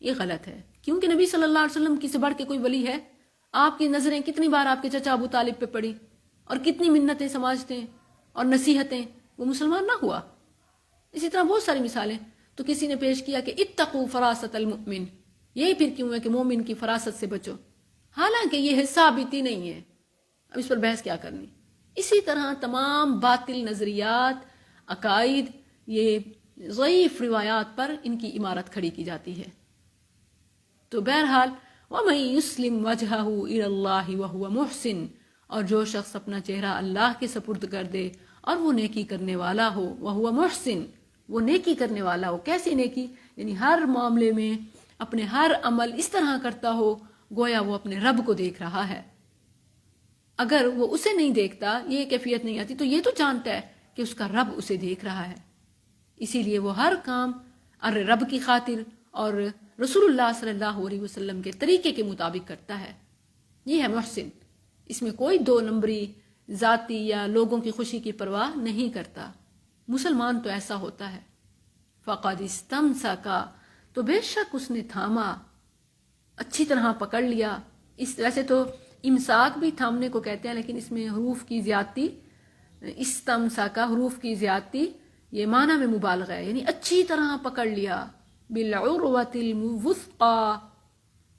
یہ غلط ہے، کیونکہ نبی صلی اللہ علیہ وسلم کی سے بڑھ کے کوئی ولی ہے؟ آپ کی نظریں کتنی بار آپ کے چچا ابو طالب پہ پڑی اور کتنی منتیں سماجتیں اور نصیحتیں، وہ مسلمان نہ ہوا؟ اسی طرح بہت ساری مثالیں۔ تو کسی نے پیش کیا کہ اتقوا فراست المؤمن، یہی پھر کیوں ہے کہ مومن کی فراست سے بچو، حالانکہ یہ ثابت ہی نہیں ہے، اب اس پر بحث کیا کرنی۔ اسی طرح تمام باطل نظریات، عقائد، یہ ضعیف روایات پر ان کی عمارت کھڑی کی جاتی ہے۔ تو بہرحال وَمَن يُسْلِمْ وَجْهَهُ إِلَى اللَّهِ وَهُوَ مُحْسِنٌ، اور جو شخص اپنا چہرہ اللہ کے سپرد کر دے اور وہ نیکی کرنے والا ہو، وَهُوَ مُحْسِن، وہ نیکی کرنے والا ہو۔ کیسی نیکی؟ یعنی ہر معاملے میں اپنے ہر عمل اس طرح کرتا ہو گویا وہ اپنے رب کو دیکھ رہا ہے۔ اگر وہ اسے نہیں دیکھتا، یہ کیفیت نہیں آتی، تو یہ تو جانتا ہے کہ اس کا رب اسے دیکھ رہا ہے، اسی لیے وہ ہر کام رب کی خاطر اور رسول اللہ صلی اللہ علیہ وسلم کے طریقے کے مطابق کرتا ہے۔ یہ ہے محسن، اس میں کوئی دو نمبری ذاتی یا لوگوں کی خوشی کی پرواہ نہیں کرتا۔ مسلمان تو ایسا ہوتا ہے۔ فقد استمسکا، تو بے شک اس نے تھاما، اچھی طرح پکڑ لیا۔ اس ویسے تو امساک بھی تھامنے کو کہتے ہیں، لیکن اس میں حروف کی زیادتی، استمسکا حروف کی زیادتی، یہ معنی میں مبالغہ ہے، یعنی اچھی طرح پکڑ لیا۔ بالعروۃ الوثقی،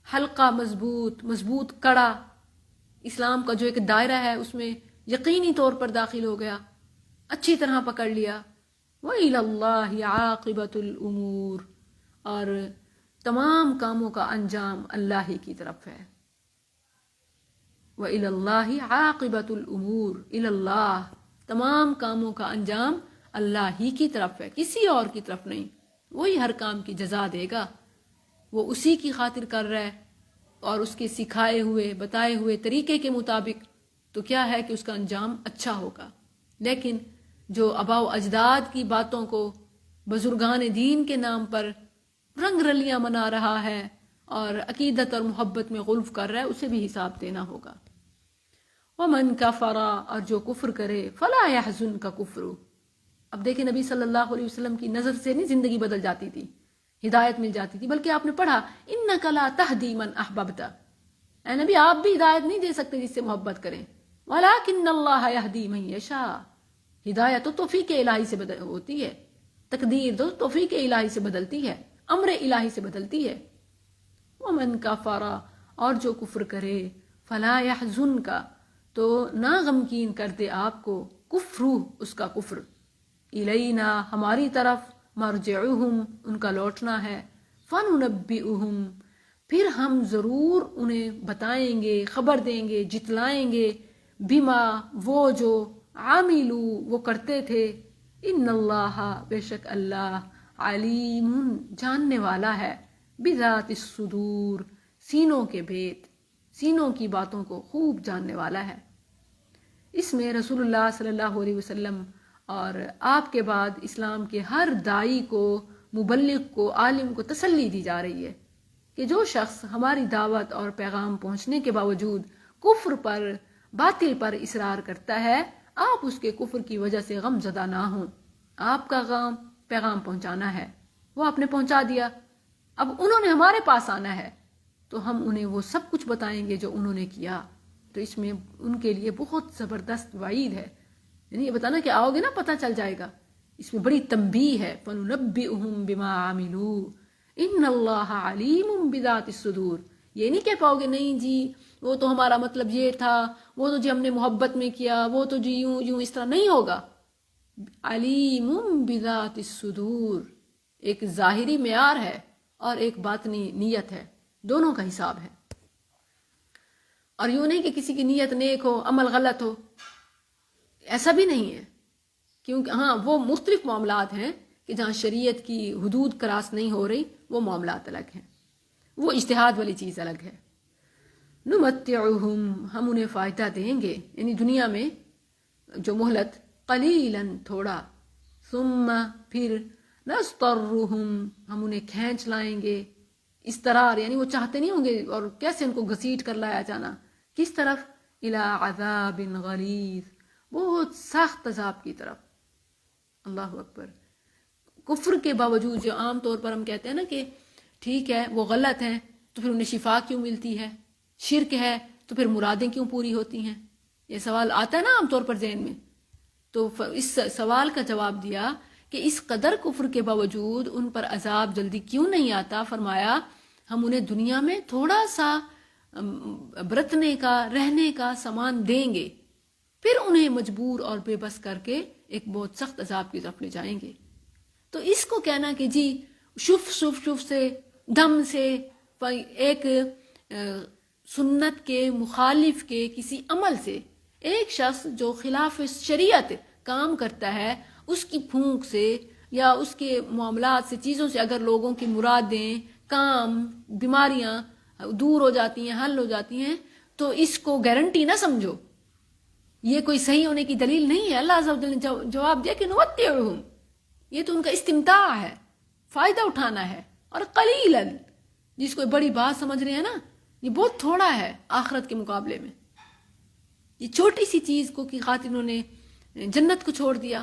حلقہ مضبوط کڑا، اسلام کا جو ایک دائرہ ہے اس میں یقینی طور پر داخل ہو گیا، اچھی طرح پکڑ لیا۔ وَإِلَى اللَّهِ عَاقِبَةُ الْأُمُورِ، اور تمام کاموں کا انجام اللہ ہی کی طرف ہے۔ وَإِلَى اللَّهِ عَاقِبَةُ الْأُمُورِ، إِلَى اللَّهِ، تمام کاموں کا انجام اللہ ہی کی طرف ہے، کسی اور کی طرف نہیں۔ وہی ہر کام کی جزا دے گا، وہ اسی کی خاطر کر رہا ہے اور اس کے سکھائے ہوئے بتائے ہوئے طریقے کے مطابق، تو کیا ہے کہ اس کا انجام اچھا ہوگا۔ لیکن جو آباء و اجداد کی باتوں کو بزرگان دین کے نام پر رنگ رلیاں منا رہا ہے اور عقیدت اور محبت میں غلف کر رہا ہے، اسے بھی حساب دینا ہوگا۔ وَمَن كَفَرَ، اور جو کفر کرے، فَلَا يَحْزُنْكَ كُفْرُ، اب دیکھیں نبی صلی اللہ علیہ وسلم کی نظر سے نہیں زندگی بدل جاتی تھی، ہدایت مل جاتی تھی، بلکہ آپ نے پڑھا اِنَّكَ لَا تَهْدِي مَنْ أَحْبَبْتَ، اے نبی آپ بھی ہدایت نہیں دے سکتے جس سے محبت کریں، وَلَكِنَّ اللَّهَ يَهْدِي مَن يَشَاءُ، ہدایت تو توفیق الہی سے ہوتی ہے، تقدیر تو توفیق الہی سے بدلتی ہے، امر الہی سے بدلتی ہے۔ وَمَن كَفَرَ، اور جو کفر کرے، فَلَا يَحْزُنْكَ، تو نہ غمگین کر دے آپ کو، کفرو، اس کا کفر، الینا، ہماری طرف، مرجعہم، ان کا لوٹنا ہے، فننبئہم، پھر ہم ضرور انہیں بتائیں گے، خبر دیں گے، جتلائیں گے، بما، وہ جو، عاملو، وہ کرتے تھے، ان اللہ، بے شک اللہ، علیم، جاننے والا ہے، بذات الصدور، سینوں کے بھید، سینوں کی باتوں کو خوب جاننے والا ہے۔ اس میں رسول اللہ صلی اللہ علیہ وسلم اور آپ کے بعد اسلام کے ہر داعی کو، مبلغ کو، عالم کو تسلی دی جا رہی ہے کہ جو شخص ہماری دعوت اور پیغام پہنچنے کے باوجود کفر پر، باطل پر اصرار کرتا ہے، آپ اس کے کفر کی وجہ سے غم زدہ نہ ہوں۔ آپ کا کام پیغام پہنچانا ہے، وہ آپ نے پہنچا دیا، اب انہوں نے ہمارے پاس آنا ہے تو ہم انہیں وہ سب کچھ بتائیں گے جو انہوں نے کیا۔ تو اس میں ان کے لیے بہت زبردست وعید ہے، یعنی یہ بتانا کہ آؤ گے نا پتہ چل جائے گا، اس میں بڑی تنبیہ ہے، فَنُنَبِّئُهُم بِمَا عَمِلُوا إِنَّ اللَّهَ عَلِيمٌ بِذَاتِ الصُّدُورِ، یہ نہیں کہہ پاؤ گے نہیں جی وہ تو ہمارا مطلب یہ تھا، وہ تو جی ہم نے محبت میں کیا، وہ تو جی یوں یوں، اس طرح نہیں ہوگا۔ علیم بذات الصدور، ایک ظاہری معیار ہے اور ایک باطنی نیت ہے، دونوں کا حساب ہے۔ اور یوں نہیں کہ کسی کی نیت نیک ہو عمل غلط ہو، ایسا بھی نہیں ہے، کیونکہ ہاں وہ مختلف معاملات ہیں کہ کہ جہاں شریعت کی حدود کراس نہیں ہو رہی وہ معاملات الگ ہیں، وہ اجتہاد والی چیز الگ ہے۔ نمتعہم، ہم انہیں فائدہ دیں گے، یعنی دنیا میں جو مہلت، قلیلاً تھوڑا، ثم پھر نضطرہم، ہم انہیں کھینچ لائیں گے، استرار یعنی وہ چاہتے نہیں ہوں گے اور کیسے ان کو گھسیٹ کر لایا جانا، کس طرف؟ الی عذاب غلیظ، بہت سخت عذاب کی طرف۔ اللہ اکبر۔ کفر کے باوجود جو عام طور پر ہم کہتے ہیں نا کہ ٹھیک ہے وہ غلط ہیں تو پھر انہیں شفا کیوں ملتی ہے، شرک ہے تو پھر مرادیں کیوں پوری ہوتی ہیں، یہ سوال آتا ہے نا عام طور پر ذہن میں۔ تو اس سوال کا جواب دیا کہ اس قدر کفر کے باوجود ان پر عذاب جلدی کیوں نہیں آتا، فرمایا ہم انہیں دنیا میں تھوڑا سا برتنے کا، رہنے کا سامان دیں گے، پھر انہیں مجبور اور بے بس کر کے ایک بہت سخت عذاب کی طرف لے جائیں گے۔ تو اس کو کہنا کہ جی شف سے، دم سے، ایک سنت کے مخالف کے کسی عمل سے، ایک شخص جو خلاف شریعت کام کرتا ہے اس کی پھونک سے یا اس کے معاملات سے، چیزوں سے اگر لوگوں کی مرادیں، کام، بیماریاں دور ہو جاتی ہیں، حل ہو جاتی ہیں، تو اس کو گارنٹی نہ سمجھو، یہ کوئی صحیح ہونے کی دلیل نہیں ہے۔ اللہ عز و جل نے جواب دیا کہ نوتعہم، یہ تو ان کا استمتاع ہے، فائدہ اٹھانا ہے، اور قلیلاً جس کو بڑی بات سمجھ رہے ہیں نا، یہ بہت تھوڑا ہے آخرت کے مقابلے میں، یہ چھوٹی سی چیز کو کی خاطر انہوں نے جنت کو چھوڑ دیا۔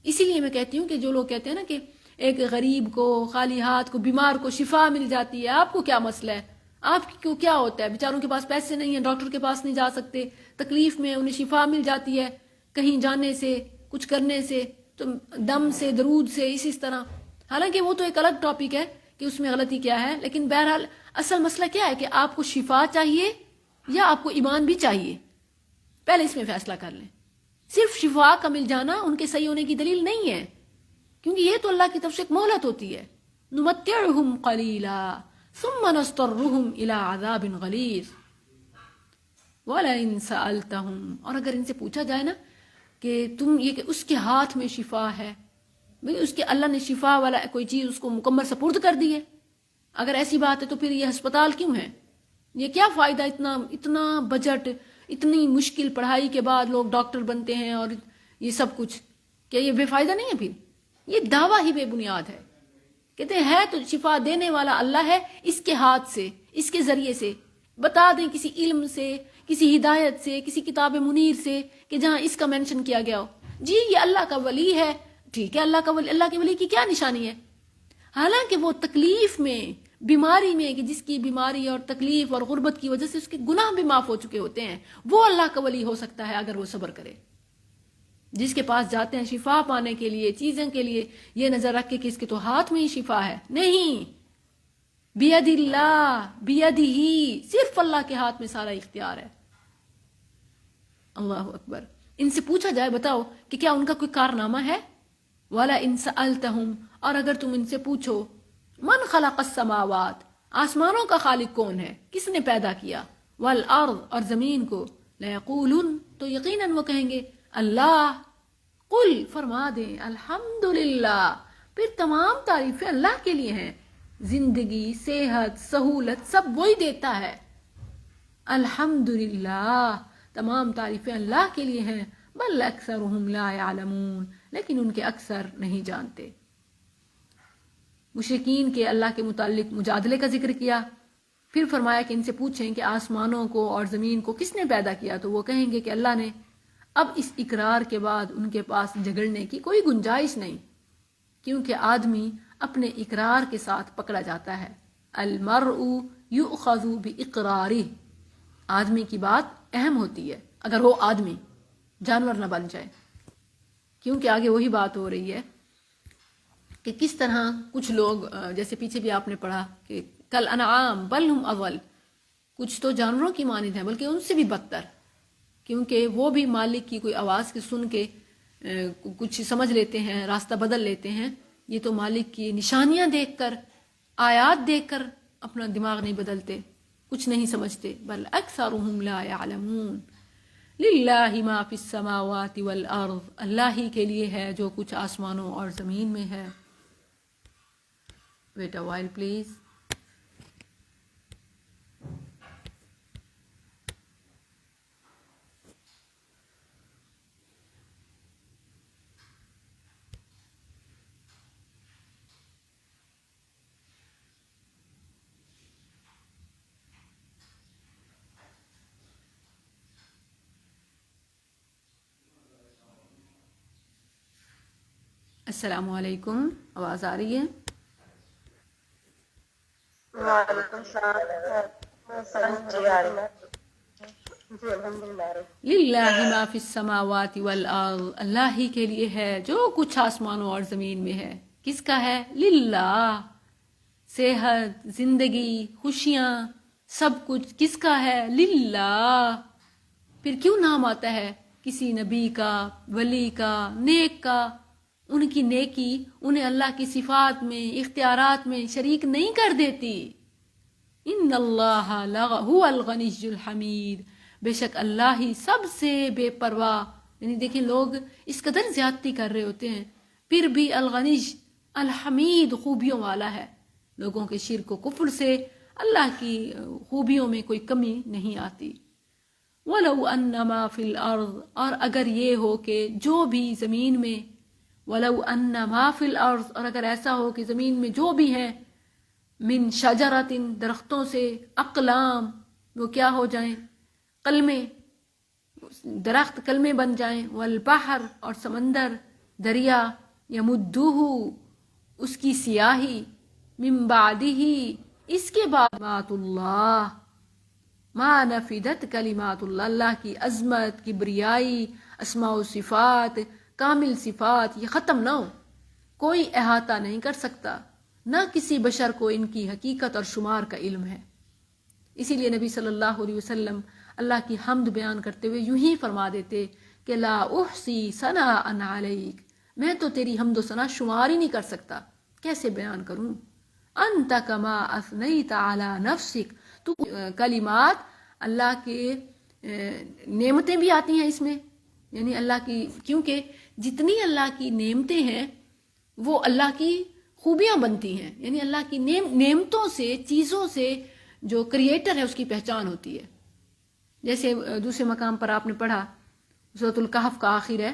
اسی لیے میں کہتی ہوں کہ جو لوگ کہتے ہیں نا کہ ایک غریب کو، خالی ہاتھ کو، بیمار کو شفا مل جاتی ہے، آپ کو کیا مسئلہ ہے، آپ کو کیا ہوتا ہے، بیچاروں کے پاس پیسے نہیں ہیں، ڈاکٹر کے پاس نہیں جا سکتے، تکلیف میں انہیں شفا مل جاتی ہے کہیں جانے سے، کچھ کرنے سے، تو دم سے، درود سے، اس طرح۔ حالانکہ وہ تو ایک الگ ٹاپک ہے کہ اس میں غلطی کیا ہے، لیکن بہرحال اصل مسئلہ کیا ہے کہ آپ کو شفا چاہیے یا آپ کو ایمان بھی چاہیے، پہلے اس میں فیصلہ کر لیں۔ صرف شفا کا مل جانا ان کے صحیح ہونے کی دلیل نہیں ہے، کیونکہ یہ تو اللہ کی طرف سے ایک مہلت ہوتی ہے۔ نمتعہم قلیلا ثم نضطرہم الی عذاب غلیظ وَلَئِن سَأَلْتَهُمْ، اور اگر ان سے پوچھا جائے نا کہ تم یہ کہ اس کے ہاتھ میں شفا ہے، بھئی اس کے اللہ نے شفا والا کوئی چیز اس کو مکمل سپرد کر دی ہے، اگر ایسی بات ہے تو پھر یہ ہسپتال کیوں ہے، یہ کیا فائدہ، اتنا بجٹ، اتنی مشکل پڑھائی کے بعد لوگ ڈاکٹر بنتے ہیں اور یہ سب کچھ، کیا یہ بے فائدہ نہیں ہے؟ پھر یہ دعویٰ ہی بے بنیاد ہے۔ کہتے ہیں ہے تو شفا دینے والا اللہ ہے، اس کے ہاتھ سے، اس کے ذریعے سے بتا دیں، کسی علم سے، کسی ہدایت سے، کسی کتاب منیر سے کہ جہاں اس کا مینشن کیا گیا ہو، جی یہ اللہ کا ولی ہے، ٹھیک ہے، اللہ کے ولی کی کیا نشانی ہے؟ حالانکہ وہ تکلیف میں، بیماری میں، کہ جس کی بیماری اور تکلیف اور غربت کی وجہ سے اس کے گناہ بھی معاف ہو چکے ہوتے ہیں، وہ اللہ کا ولی ہو سکتا ہے اگر وہ صبر کرے۔ جس کے پاس جاتے ہیں شفا پانے کے لیے، چیزیں کے لیے، یہ نظر رکھ کے کہ اس کے تو ہاتھ میں ہی شفا ہے، نہیں، بید اللہ، بید ہی، صرف اللہ کے ہاتھ میں سارا اختیار ہے۔ اللہ اکبر۔ ان سے پوچھا جائے، بتاؤ کہ کیا ان کا کوئی کارنامہ ہے؟ وَلَئِن سَأَلْتَهُمْ، اور اگر تم ان سے پوچھو، من خلق السماوات، آسمانوں کا خالق کون ہے، کس نے پیدا کیا، والارض، اور زمین کو، لَيَقُولُنَّ، تو یقیناً وہ کہیں گے اللہ، قل، فرما دیں الحمدللہ، پھر تمام تعریفیں اللہ کے لیے ہیں، زندگی، صحت، سہولت سب وہی دیتا ہے، الحمدللہ، تمام تعریفیں اللہ کے لیے ہیں، بل اکثرهم لا يعلمون، لیکن ان کے اکثر نہیں جانتے۔ مشرکین کے اللہ کے متعلق مجادلے کا ذکر کیا، پھر فرمایا کہ ان سے پوچھیں کہ آسمانوں کو اور زمین کو کس نے پیدا کیا، تو وہ کہیں گے کہ اللہ نے۔ اب اس اقرار کے بعد ان کے پاس جھگڑنے کی کوئی گنجائش نہیں، کیونکہ آدمی اپنے اقرار کے ساتھ پکڑا جاتا ہے، المرء یؤخذ باقرارہ، آدمی کی بات اہم ہوتی ہے اگر وہ آدمی، جانور نہ بن جائے، کیونکہ آگے وہی بات ہو رہی ہے کہ کس طرح کچھ لوگ، جیسے پیچھے بھی آپ نے پڑھا کہ کل انعام بل ہم اول، کچھ تو جانوروں کی مانند ہیں بلکہ ان سے بھی بدتر، کیونکہ وہ بھی مالک کی کوئی آواز کے سن کے کچھ سمجھ لیتے ہیں، راستہ بدل لیتے ہیں، یہ تو مالک کی نشانیاں دیکھ کر، آیات دیکھ کر اپنا دماغ نہیں بدلتے، کچھ نہیں سمجھتے، بل اکثرهم لا يعلمون، للہ ما فی السماوات والارض، اللہ ہی کے لیے ہے جو کچھ آسمانوں اور زمین میں ہے. Wait a while please. السلام علیکم، آواز آ رہی ہے؟ وعلیکم السلام. جی آ رہی ہے. جی الحمدللہ. للہ ما فی السماوات والارض، اللہ ہی کے لیے ہے جو کچھ آسمانوں اور زمین میں ہے. کس کا ہے؟ للہ. صحت، زندگی، خوشیاں، سب کچھ کس کا ہے؟ للہ. پھر کیوں نام آتا ہے کسی نبی کا، ولی کا، نیک کا؟ ان کی نیکی انہیں اللہ کی صفات میں، اختیارات میں شریک نہیں کر دیتی. ان اللہ هو الغنی الحمید، بے شک اللہ ہی سب سے بے پرواہ. یعنی دیکھیں لوگ اس قدر زیادتی کر رہے ہوتے ہیں، پھر بھی الغنی الحمید خوبیوں والا ہے. لوگوں کے شرک و کفر سے اللہ کی خوبیوں میں کوئی کمی نہیں آتی. وَلَوْ أَنَّ مَا فِي الْأَرْضِ، اور اگر یہ ہو کہ جو بھی زمین میں، وَلَوْ أَنَّ مَا فِي الْأَرْضِ، اور اگر ایسا ہو کہ زمین میں جو بھی ہے، من شجرات، درختوں سے، اقلام، وہ کیا ہو جائیں؟ قلمے، درخت کلمے بن جائیں. والبحر، اور سمندر، دریا، یمدوہ، اس کی سیاہی، من بعدہ، اس کے بعد، کلمات اللہ، ما نفدت کلمات اللہ، اللہ کی عظمت، کبریائی، اسماء و صفات، کامل صفات یہ ختم نہ ہو. کوئی احاطہ نہیں کر سکتا، نہ کسی بشر کو ان کی حقیقت اور شمار کا علم ہے. اسی لیے نبی صلی اللہ علیہ وسلم اللہ کی حمد بیان کرتے ہوئے یوں ہی فرما دیتے کہ لا احصی ثناء علیک، میں تو تیری حمد و ثنا شمار ہی نہیں کر سکتا، کیسے بیان کروں. انت کما اثنیت علی نفسک، تو کلمات اللہ کے نعمتیں بھی آتی ہیں اس میں، یعنی اللہ کی، کیونکہ جتنی اللہ کی نعمتیں ہیں وہ اللہ کی خوبیاں بنتی ہیں. یعنی اللہ کی نعمتوں سے، چیزوں سے جو کریٹر ہے اس کی پہچان ہوتی ہے. جیسے دوسرے مقام پر آپ نے پڑھا، سورۃ الکہف کا آخر ہے،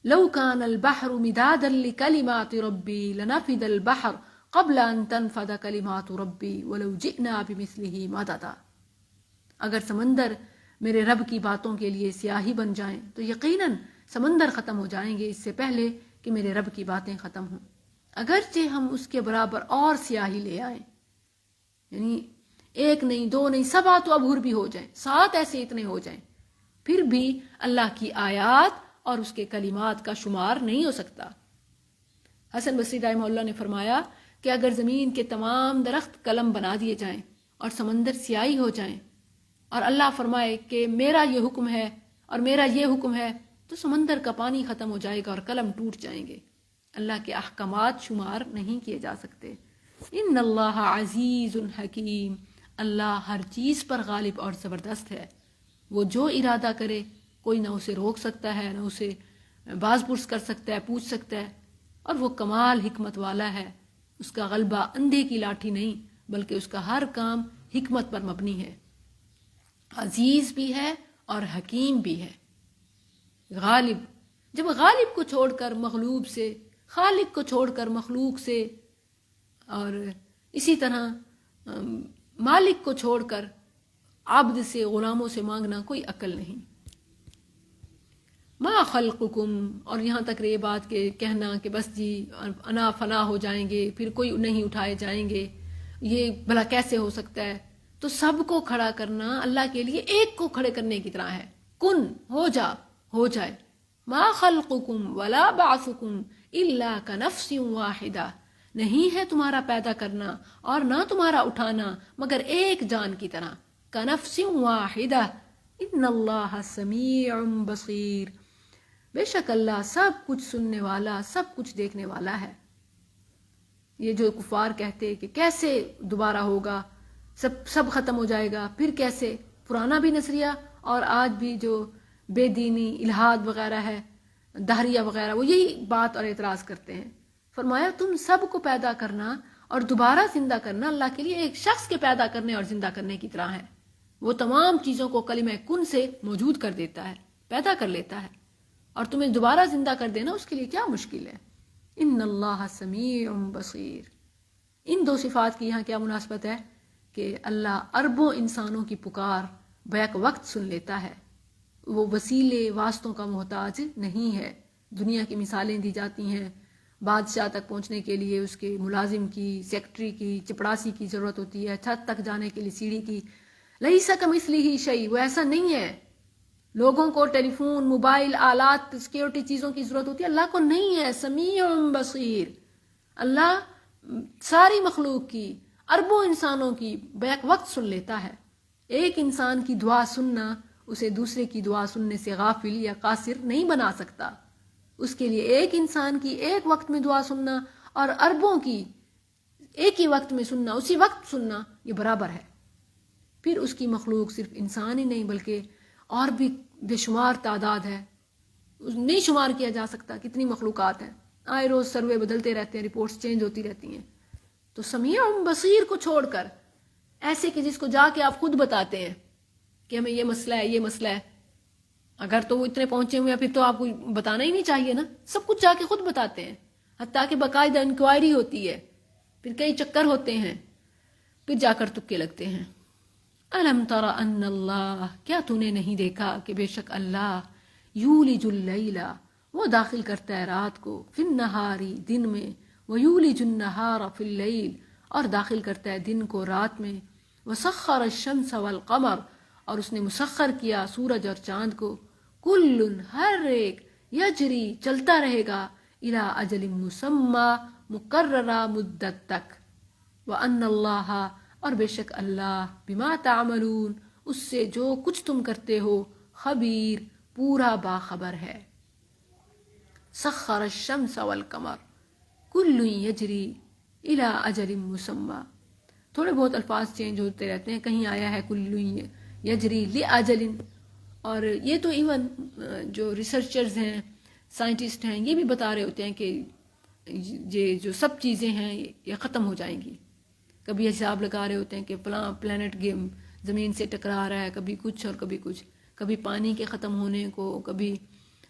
لو کان البحر مدادا لکلمات ربی لنفد البحر قبل ان تنفد کلمات ربی ولو جئنا بمثلہ مددا. اگر سمندر میرے رب کی باتوں کے لیے سیاہی بن جائیں تو یقیناً سمندر ختم ہو جائیں گے اس سے پہلے کہ میرے رب کی باتیں ختم ہوں، اگرچہ ہم اس کے برابر اور سیاہی لے آئیں. یعنی ایک نہیں، دو نہیں، 7 تو ابھر بھی ہو جائیں، 7 ایسے اتنے ہو جائیں، پھر بھی اللہ کی آیات اور اس کے کلمات کا شمار نہیں ہو سکتا. حسن بصری رحمہ اللہ نے فرمایا کہ اگر زمین کے تمام درخت قلم بنا دیے جائیں اور سمندر سیاہی ہو جائیں، اور اللہ فرمائے کہ میرا یہ حکم ہے اور میرا یہ حکم ہے، تو سمندر کا پانی ختم ہو جائے گا اور قلم ٹوٹ جائیں گے. اللہ کے احکامات شمار نہیں کیے جا سکتے. ان اللہ عزیز حکیم، اللہ ہر چیز پر غالب اور زبردست ہے. وہ جو ارادہ کرے کوئی نہ اسے روک سکتا ہے، نہ اسے باز پرس کر سکتا ہے، پوچھ سکتا ہے. اور وہ کمال حکمت والا ہے، اس کا غلبہ اندھے کی لاٹھی نہیں بلکہ اس کا ہر کام حکمت پر مبنی ہے. عزیز بھی ہے اور حکیم بھی ہے. غالب، جب غالب کو چھوڑ کر مغلوب سے، خالق کو چھوڑ کر مخلوق سے، اور اسی طرح مالک کو چھوڑ کر عبد سے، غلاموں سے مانگنا کوئی عقل نہیں. ما خلقکم، اور یہاں تک رہی بات کہ کہنا کہ بس جی انا فنا ہو جائیں گے، پھر کوئی نہیں اٹھائے جائیں گے، یہ بھلا کیسے ہو سکتا ہے. تو سب کو کھڑا کرنا اللہ کے لیے ایک کو کھڑے کرنے کی طرح ہے. کن، ہو جا، ہو جائے. ما خلقکم ولا بعثکم الا کنفس واحدہ، نہیں ہے تمہارا پیدا کرنا اور نہ تمہارا اٹھانا مگر ایک جان کی طرح. کنفس واحدہ، ان اللہ سمیع بصیر، بے شک اللہ سب کچھ سننے والا، سب کچھ دیکھنے والا ہے. یہ جو کفار کہتے کہ کیسے دوبارہ ہوگا، سب ختم ہو جائے گا، پھر کیسے، پرانا بھی نظریہ اور آج بھی جو بے دینی، الہاد وغیرہ ہے، دہریہ وغیرہ، وہ یہی بات اور اعتراض کرتے ہیں۔ فرمایا تم سب کو پیدا کرنا اور دوبارہ زندہ کرنا اللہ کے لیے ایک شخص کے پیدا کرنے اور زندہ کرنے کی طرح ہے۔ وہ تمام چیزوں کو کلمہ کن سے موجود کر دیتا ہے، پیدا کر لیتا ہے، اور تمہیں دوبارہ زندہ کر دینا اس کے لیے کیا مشکل ہے۔ ان اللہ سمیع بصیر۔ ان دو صفات کی یہاں کیا مناسبت ہے کہ اللہ اربوں انسانوں کی پکار بیک وقت سن لیتا ہے، وہ وسیلے واسطوں کا محتاج نہیں ہے۔ دنیا کی مثالیں دی جاتی ہیں، بادشاہ تک پہنچنے کے لیے اس کے ملازم کی، سیکٹری کی، چپڑاسی کی ضرورت ہوتی ہے، چھت تک جانے کے لیے سیڑھی کی۔ لیس کمثلہ شیء، وہ ایسا نہیں ہے۔ لوگوں کو ٹیلی فون، موبائل، آلات، سیکیورٹی چیزوں کی ضرورت ہوتی ہے، اللہ کو نہیں ہے۔ سمیع بصیر، اللہ ساری مخلوق کی، اربوں انسانوں کی بیک وقت سن لیتا ہے۔ ایک انسان کی دعا سننا اسے دوسرے کی دعا سننے سے غافل یا قاصر نہیں بنا سکتا۔ اس کے لیے ایک انسان کی ایک وقت میں دعا سننا اور اربوں کی ایک ہی وقت میں سننا، اسی وقت سننا، یہ برابر ہے۔ پھر اس کی مخلوق صرف انسان ہی نہیں بلکہ اور بھی بے شمار تعداد ہے، نہیں شمار کیا جا سکتا کتنی مخلوقات ہیں۔ آئے روز سروے بدلتے رہتے ہیں، رپورٹس چینج ہوتی رہتی ہیں۔ تو سمیع بصیر کو چھوڑ کر ایسے کہ جس کو جا کے آپ خود بتاتے ہیں کہ ہمیں یہ مسئلہ ہے، یہ مسئلہ ہے، اگر تو وہ اتنے پہنچے ہوئے ہیں پھر تو آپ کو بتانا ہی نہیں چاہیے نا، سب کچھ جا کے خود بتاتے ہیں، حتیٰ کہ باقاعدہ انکوائری ہوتی ہے، پھر کئی چکر ہوتے ہیں، پھر جا کر تکے لگتے ہیں۔ الم تر ان اللہ، کیا تو نے نہیں دیکھا کہ بے شک اللہ یولج اللیل، وہ داخل کرتا ہے رات کو، فی النہاری، دن میں، ویولج النہار فی اللیل، اور داخل کرتا ہے دن کو رات میں، وسخر الشمس والقمر، اور اس نے مسخر کیا سورج اور چاند کو، کل، ہر ایک، یجری، چلتا رہے گا، الی اجل مسمی، مقررہ مدت تک، وان اللہ، اور بے شک اللہ، بما تعملون، اس سے جو کچھ تم کرتے ہو، خبیر، پورا باخبر ہے۔ سخر الشمس والقمر کل یجری الی اجل مسمی، تھوڑے بہت الفاظ چینج ہوتے رہتے ہیں، کہیں آیا ہے کل یجری لاجل، اور یہ تو ایون جو ریسرچرز ہیں، سائنٹسٹ ہیں، یہ بھی بتا رہے ہوتے ہیں کہ یہ جو سب چیزیں ہیں یہ ختم ہو جائیں گی۔ کبھی حساب لگا رہے ہوتے ہیں کہ فلاں پلانٹ گیم زمین سے ٹکرا رہا ہے، کبھی کچھ اور کبھی کچھ، کبھی پانی کے ختم ہونے کو، کبھی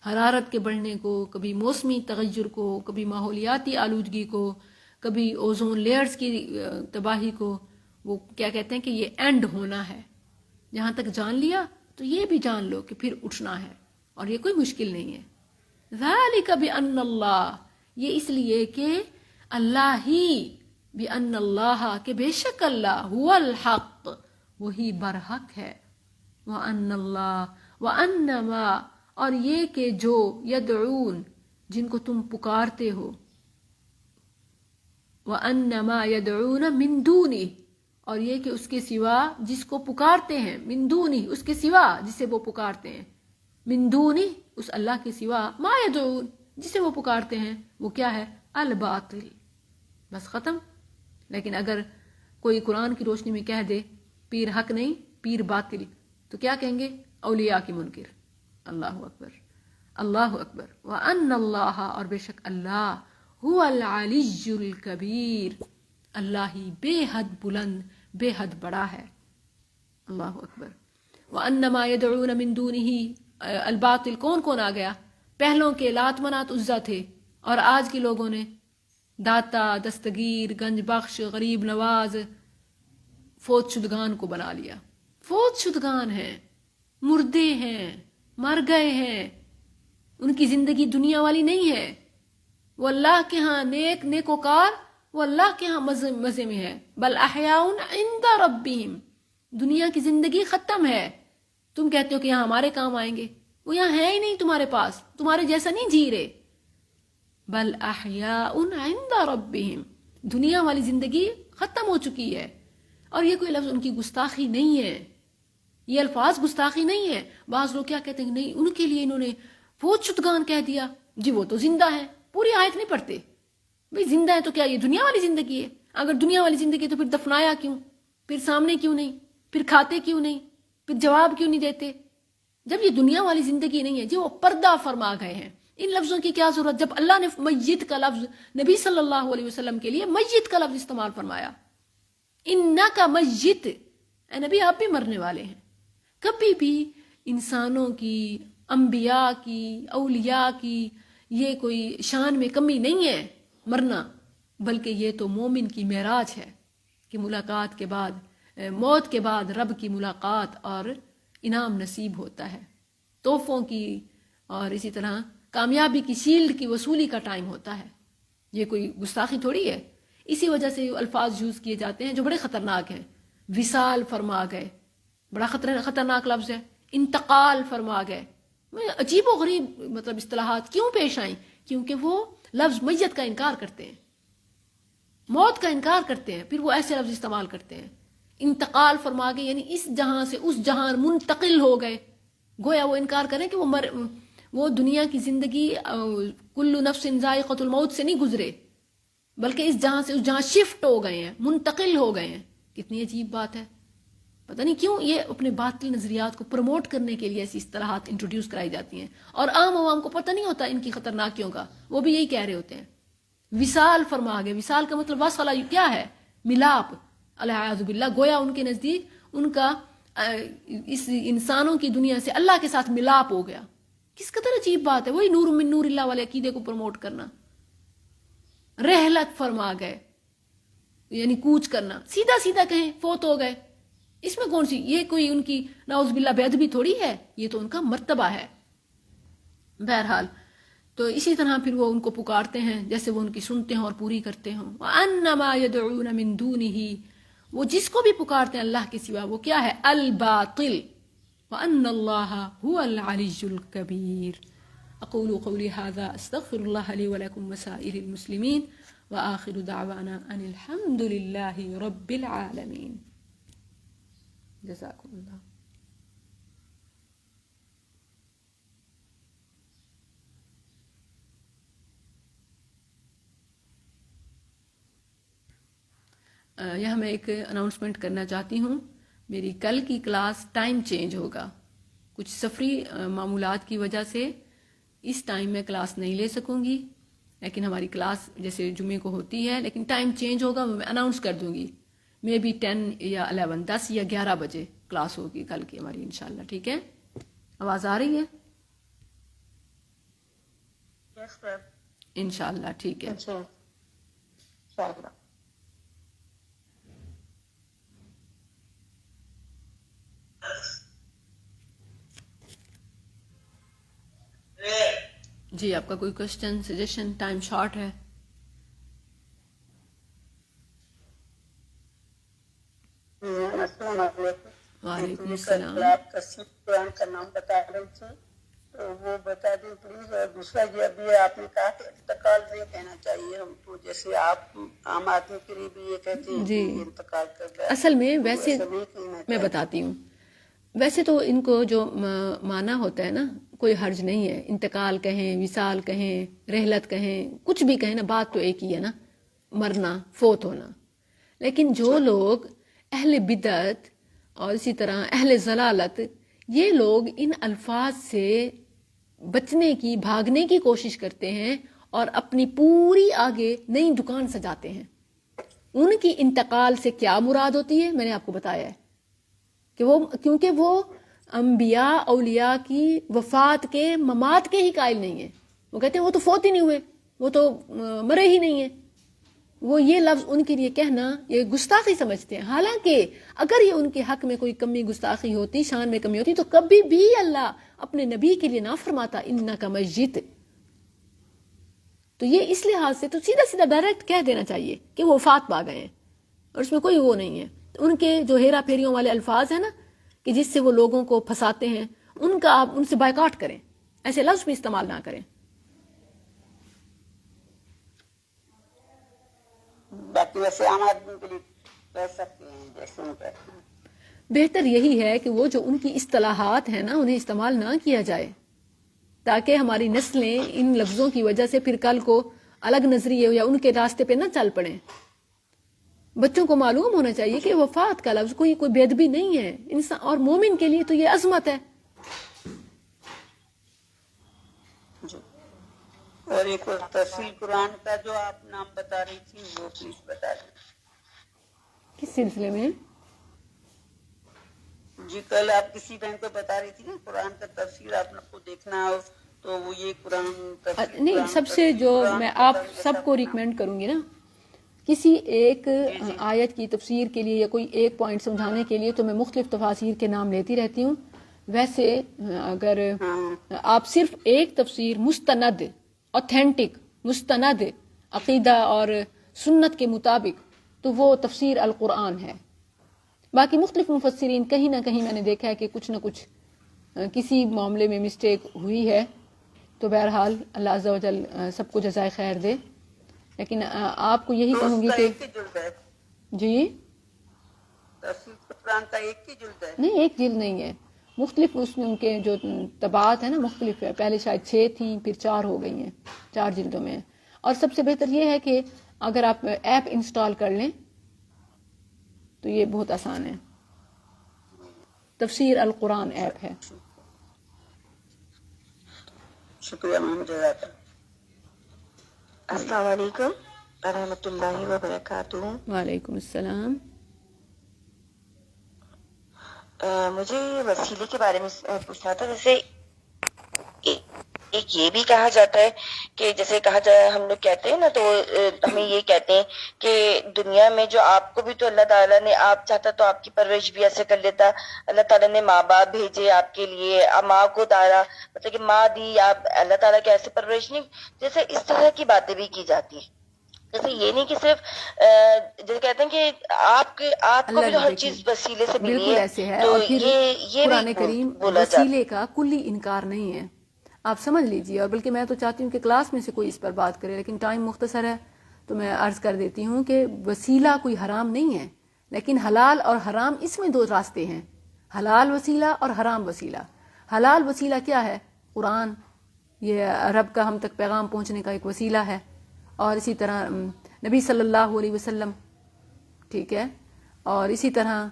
حرارت کے بڑھنے کو، کبھی موسمی تغیر کو، کبھی ماحولیاتی آلودگی کو، کبھی اوزون لیئرز کی تباہی کو۔ وہ کیا کہتے ہیں کہ یہ اینڈ ہونا ہے، جہاں تک جان لیا تو یہ بھی جان لو کہ پھر اٹھنا ہے، اور یہ کوئی مشکل نہیں ہے۔ ذالک بأن اللہ، یہ اس لیے کہ اللہ ہی، بأن اللہ، کہ بے شک اللہ، هو الحق، وہی برحق ہے، وأن اللہ، وأنما، اور یہ کہ جو، یدعون، جن کو تم پکارتے ہو، وأنما يدعون من دونہ، اور یہ کہ اس کے سوا جس کو پکارتے ہیں، من دونہ، اس کے سوا جسے وہ پکارتے ہیں، من دونہ، اس اللہ کے سوا، ما يدعون، جسے وہ پکارتے ہیں، وہ کیا ہے؟ الباطل، بس ختم۔ لیکن اگر کوئی قرآن کی روشنی میں کہہ دے پیر حق نہیں، پیر باطل، تو کیا کہیں گے؟ اولیاء کی منکر۔ اللہ اکبر، اللہ اکبر۔ وَأَنَّ اللَّهَ، اور بے شک اللہ، هُوَ الْعَلِيُّ الْكَبِيرُ، اللہ ہی بے حد بلند، بے حد بڑا ہے۔ اللہ اکبر۔ وَأَنَّمَا يَدْعُونَ مِن دُونِهِ الباطل، کون کون آ گیا؟ پہلوں کے لات منات عزا تھے، اور آج کے لوگوں نے داتا، دستگیر، گنج بخش، غریب نواز، فوت شدگان کو بنا لیا۔ فوت شدگان ہیں، مردے ہیں، مر گئے ہیں، ان کی زندگی دنیا والی نہیں ہے، وہ اللہ کے ہاں نیک نیکوکار، وہ اللہ کے ہاں مزے میں ہے۔ بل احیاء عند ربہم، دنیا کی زندگی ختم ہے۔ تم کہتے ہو کہ یہاں ہمارے کام آئیں گے، وہ یہاں ہے ہی نہیں تمہارے پاس، تمہارے جیسا نہیں جی رہے۔ بل احیاء عند ربہم، دنیا والی زندگی ختم ہو چکی ہے۔ اور یہ کوئی لفظ ان کی گستاخی نہیں ہے، یہ الفاظ گستاخی نہیں ہے۔ بعض لوگ کیا کہتے ہیں، نہیں ان کے لیے انہوں نے فوت شدگان کہہ دیا، جی وہ تو زندہ ہے، پوری آیت نہیں پڑھتے۔ بھئی زندہ ہے تو کیا یہ دنیا والی زندگی ہے؟ اگر دنیا والی زندگی تو پھر دفنایا کیوں؟ پھر سامنے کیوں نہیں؟ پھر کھاتے کیوں نہیں؟ پھر جواب کیوں نہیں دیتے؟ جب یہ دنیا والی زندگی نہیں ہے، جو وہ پردہ فرما گئے ہیں، ان لفظوں کی کیا ضرورت؟ جب اللہ نے میت کا لفظ نبی صلی اللہ علیہ وسلم کے لیے میت کا لفظ استعمال فرمایا، انکا میت، اے نبی آپ بھی مرنے والے ہیں. کبھی بھی انسانوں کی، انبیاء کی، اولیاء کی یہ کوئی شان میں کمی نہیں ہے مرنا، بلکہ یہ تو مومن کی معراج ہے کہ ملاقات کے بعد، موت کے بعد رب کی ملاقات اور انعام نصیب ہوتا ہے، تحفوں کی اور اسی طرح کامیابی کی شیلڈ کی وصولی کا ٹائم ہوتا ہے. یہ کوئی گستاخی تھوڑی ہے. اسی وجہ سے الفاظ یوز کیے جاتے ہیں جو بڑے خطرناک ہیں. وصال فرما گئے، بڑا خطرناک لفظ ہے. انتقال فرما گئے، عجیب و غریب مطلب اصطلاحات کیوں پیش آئیں؟ کیونکہ وہ لفظ میت کا انکار کرتے ہیں، موت کا انکار کرتے ہیں، پھر وہ ایسے لفظ استعمال کرتے ہیں. انتقال فرما گئے یعنی اس جہاں سے اس جہاں منتقل ہو گئے. گویا وہ انکار کریں کہ وہ دنیا کی زندگی کل نفس ذائقۃ الموت سے نہیں گزرے، بلکہ اس جہاں سے اس جہاں شفٹ ہو گئے ہیں، منتقل ہو گئے ہیں. کتنی عجیب بات ہے. پتہ نہیں کیوں یہ اپنے باطل نظریات کو پروموٹ کرنے کے لیے ایسی اصطلاحات انٹروڈیوس کرائی جاتی ہیں، اور عام عوام کو پتہ نہیں ہوتا ان کی خطرناکیوں کا. وہ بھی یہی کہہ رہے ہوتے ہیں. وصال فرما گئے، وصال کا مطلب وصلہ کیا ہے؟ ملاپ، العیاذ باللہ. گویا ان کے نزدیک ان کا اس انسانوں کی دنیا سے اللہ کے ساتھ ملاپ ہو گیا. کس قدر عجیب بات ہے. وہی نور من نور اللہ والے عقیدے کو پروموٹ کرنا. رحلت فرما گئے یعنی کوچ کرنا. سیدھا سیدھا کہیں فوت ہو گئے، اس میں کون سی یہ کوئی ان کی نعوذ باللہ بے ادبی تھوڑی ہے، یہ تو ان کا مرتبہ ہے. بہرحال تو اسی طرح پھر وہ ان کو پکارتے ہیں جیسے وہ ان کی سنتے ہیں اور پوری کرتے ہوں. وَأَنَّمَا يَدْعُونَ مِن دُونِهِ، وہ جس کو بھی پکارتے ہیں اللہ کے سوا وہ کیا ہے؟ الباطل. وَأَنَّ اللَّهَ هُوَ الْعَلِيُّ الْكَبِيرُ. أقول قولي هذا أستغفر الله لي ولكم وسائر المسلمين وآخر دعوانا أن الحمد لله رب العالمين. جزاكم الله. یہاں میں ایک اناؤنسمنٹ کرنا چاہتی ہوں. میری کل کی کلاس ٹائم چینج ہوگا، کچھ سفری معمولات کی وجہ سے اس ٹائم میں کلاس نہیں لے سکوں گی، لیکن ہماری کلاس جیسے جمعے کو ہوتی ہے لیکن ٹائم چینج ہوگا. میں اناؤنس کر دوں گی. مے بی 10 یا 11، 10 یا 11 بجے کلاس ہوگی کل کی ہماری انشاءاللہ. ٹھیک ہے؟ آواز آ رہی ہے؟ انشاءاللہ. ٹھیک ہے. جی آپ کا کوئی کوشچن، سجیشن؟ ٹائم شارٹ ہے. السلام علیکم. وعلیکم السلام. آپ کا قرآن کا نام بتا رہی تھی تو وہ بتا دیں پلیز. اور دوسرا یہ ابھی آپ نے کہا کہ انتقال نہیں کہنا چاہیے ہم کو، جیسے آپ عام آدمی کے لیے بھی یہ کہتے ہیں جی کہ انتقال کر گیا. اصل میں ویسے میں بتاتی ہوں، ویسے تو ان کو جو معنی ہوتا ہے نا کوئی حرج نہیں ہے. انتقال کہیں، وصال کہیں، رحلت کہیں، کچھ بھی کہیں نا، بات تو ایک ہی ہے نا، مرنا، فوت ہونا. لیکن جو لوگ اہل بدعت اور اسی طرح اہل ضلالت، یہ لوگ ان الفاظ سے بچنے کی، بھاگنے کی کوشش کرتے ہیں اور اپنی پوری آگے نئی دکان سجاتے ہیں. ان کی انتقال سے کیا مراد ہوتی ہے میں نے آپ کو بتایا ہے کہ وہ کیونکہ وہ انبیاء اولیاء کی وفات کے، ممات کے ہی قائل نہیں ہیں. وہ کہتے ہیں وہ تو فوت ہی نہیں ہوئے، وہ تو مرے ہی نہیں ہیں. وہ یہ لفظ ان کے لیے کہنا یہ گستاخی سمجھتے ہیں. حالانکہ اگر یہ ان کے حق میں کوئی کمی گستاخی ہوتی، شان میں کمی ہوتی، تو کبھی بھی اللہ اپنے نبی کے لیے نہ فرماتا انکا میت. تو یہ اس لحاظ سے تو سیدھا سیدھا ڈائریکٹ کہہ دینا چاہیے کہ وہ وفات پا گئے ہیں، اور اس میں کوئی وہ نہیں ہے. ان کے جو ہیرا پھیریوں والے الفاظ ہیں نا کہ جس سے وہ لوگوں کو پھنساتے ہیں، ان کا آپ ان سے بائیکاٹ کریں، ایسے لفظ بھی استعمال نہ کریں. باقی ویسے عام آدمی کے لیے کہہ سکتے ہیں جیسے ان کہتے ہیں. بہتر یہی ہے کہ وہ جو ان کی اصطلاحات ہیں نا انہیں استعمال نہ کیا جائے، تاکہ ہماری نسلیں ان لفظوں کی وجہ سے پھر کل کو الگ نظریے یا ان کے راستے پہ نہ چل پڑیں. بچوں کو معلوم ہونا چاہیے کہ وفات کا لفظ کوئی بے ادبی نہیں ہے انسان، اور مومن کے لیے تو یہ عظمت ہے. اور ایک اور تفسیر قرآن کا جو آپ نام بتا رہی تھی وہ پلیز بتا دیں. کس سلسلے میں؟ جی کل آپ کسی ٹائم پہ بتا رہی تھی نا قرآن کا تفسیر آپ کو دیکھنا ہو تو وہ یہ قرآن تفسیر نہیں، قرآن سب سے تفسیر جو قرآن میں بتا آپ دیں سب کو ریکمینڈ کروں گی نا، کسی ایک جی آیت کی تفسیر کے لیے یا کوئی ایک پوائنٹ سمجھانے کے لیے تو میں مختلف تفاسیر کے نام لیتی رہتی ہوں. ویسے اگر ہاں آپ صرف ایک تفسیر مستند، اوتھینٹک مستند عقیدہ اور سنت کے مطابق، تو وہ تفسیر القرآن ہے. باقی مختلف مفسرین کہیں نہ کہیں میں نے دیکھا ہے کہ کچھ نہ کچھ کسی معاملے میں مسٹیک ہوئی ہے، تو بہرحال اللہ عز و جل سب کو جزائے خیر دے. لیکن آپ کو یہی تو اس کہوں گی کا کہ ایک ہی جلد ہے جی تفسیر قرآن کا ایک ہی جلد ہے. نہیں، ایک جلد نہیں ہے، مختلف اس میں ان کے جو طباعت ہیں نا مختلف ہے. پہلے شاید 6 تھیں، پھر 4 ہو گئی ہیں، 4 جلدوں میں. اور سب سے بہتر یہ ہے کہ اگر آپ ایپ انسٹال کر لیں تو یہ بہت آسان ہے. تفسیر القرآن ایپ ہے. شکریہ میم، جزاک اللہ. السلام علیکم ورحمۃ اللہ وبرکاتہ. وعلیکم السلام. مجھے وسیلے کے بارے میں پوچھنا تھا. جیسے ایک یہ بھی کہا جاتا ہے کہ جیسے کہا جائے ہم لوگ کہتے ہیں نا تو ہمیں یہ کہتے ہیں کہ دنیا میں جو آپ کو بھی تو اللہ تعالیٰ نے آپ چاہتا تو آپ کی پرورش بھی ایسے کر لیتا. اللہ تعالیٰ نے ماں باپ بھیجے آپ کے لیے، ماں کو اتارا، مطلب کہ ماں دی آپ، اللہ تعالیٰ کے ایسے پرورش نہیں. جیسے اس طرح کی باتیں بھی کی جاتی ہیں. جیسے یہ نہیں کہ صرف جیسے کہتے ہیں کہ آپ کو بھی اللہ تو نے ہر دیکھیں چیز وسیلے سے ملی بالکل ہے. ایسے ہے. تو اور پھر یہ بھی قرآن کریم بولا جاتا وسیلے کا کلی انکار نہیں ہے، آپ سمجھ لیجئے. اور بلکہ میں تو چاہتی ہوں کہ کلاس میں سے کوئی اس پر بات کرے، لیکن ٹائم مختصر ہے تو میں عرض کر دیتی ہوں کہ وسیلہ کوئی حرام نہیں ہے، لیکن حلال اور حرام اس میں 2 راستے ہیں، حلال وسیلہ اور حرام وسیلہ. حلال وسیلہ کیا ہے؟ قرآن، یہ رب کا ہم تک پیغام پہنچنے کا ایک وسیلہ ہے. اور اسی طرح نبی صلی اللہ علیہ وسلم، ٹھیک ہے. اور اسی طرح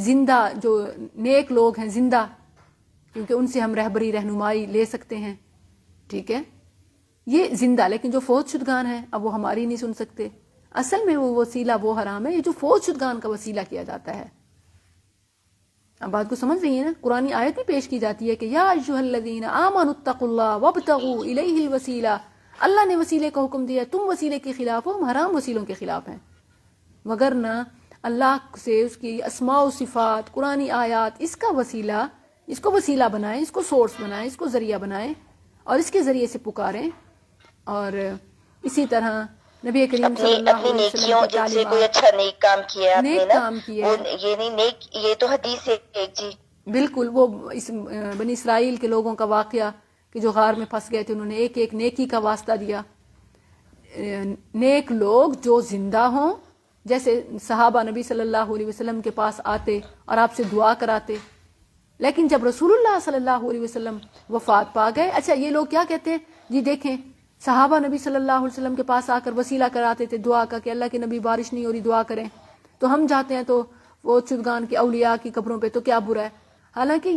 زندہ جو نیک لوگ ہیں زندہ، کیونکہ ان سے ہم رہبری رہنمائی لے سکتے ہیں، ٹھیک ہے. یہ زندہ. لیکن جو فوت شدگان ہیں اب وہ ہماری نہیں سن سکتے. اصل میں وہ وسیلہ وہ حرام ہے یہ جو فوت شدگان کا وسیلہ کیا جاتا ہے. اب بات کو سمجھ رہی ہیں نا؟ قرآنی آیت بھی پیش کی جاتی ہے کہ یا ایھا الذین آمنوا اتقوا اللہ وابتغوا الیہ الوسیلہ. اللہ نے وسیلے کا حکم دیا، تم وسیلے کے خلاف ہو، ہم حرام وسیلوں کے خلاف ہیں. مگر نہ اللہ سے اس کی اسماء و صفات، قرآنی آیات، اس کا وسیلہ، اس کو وسیلہ بنائیں، اس کو سورس بنائیں، اس کو ذریعہ بنائیں اور اس کے ذریعے سے پکاریں. اور اسی طرح نبی کریم صلی اللہ اپنی علیہ وسلم نیکیوں، کی جن سے کوئی تعلیمات، اچھا نیک کام کیا آپ نے نیک نا، کام کیے وہ ہیں. یہ نہیں نیک، یہ تو حدیث ہے ایک. جی بالکل. وہ اس بنی اسرائیل کے لوگوں کا واقعہ کہ جو غار میں پھنس گئے تھے، انہوں نے ایک ایک نیکی کا واسطہ دیا. نیک لوگ جو زندہ ہوں، جیسے صحابہ نبی صلی اللہ علیہ وسلم کے پاس آتے اور آپ سے دعا کراتے. لیکن جب رسول اللہ صلی اللہ علیہ وسلم وفات پا گئے، اچھا یہ لوگ کیا کہتے ہیں جی دیکھیں صحابہ نبی صلی اللہ علیہ وسلم کے پاس آ کر وسیلہ کراتے تھے دعا کا کہ اللہ کے نبی بارش نہیں ہو رہی دعا کریں، تو ہم جاتے ہیں تو وہ شدگان کے اولیاء کی قبروں پہ، تو کیا برا ہے؟ حالانکہ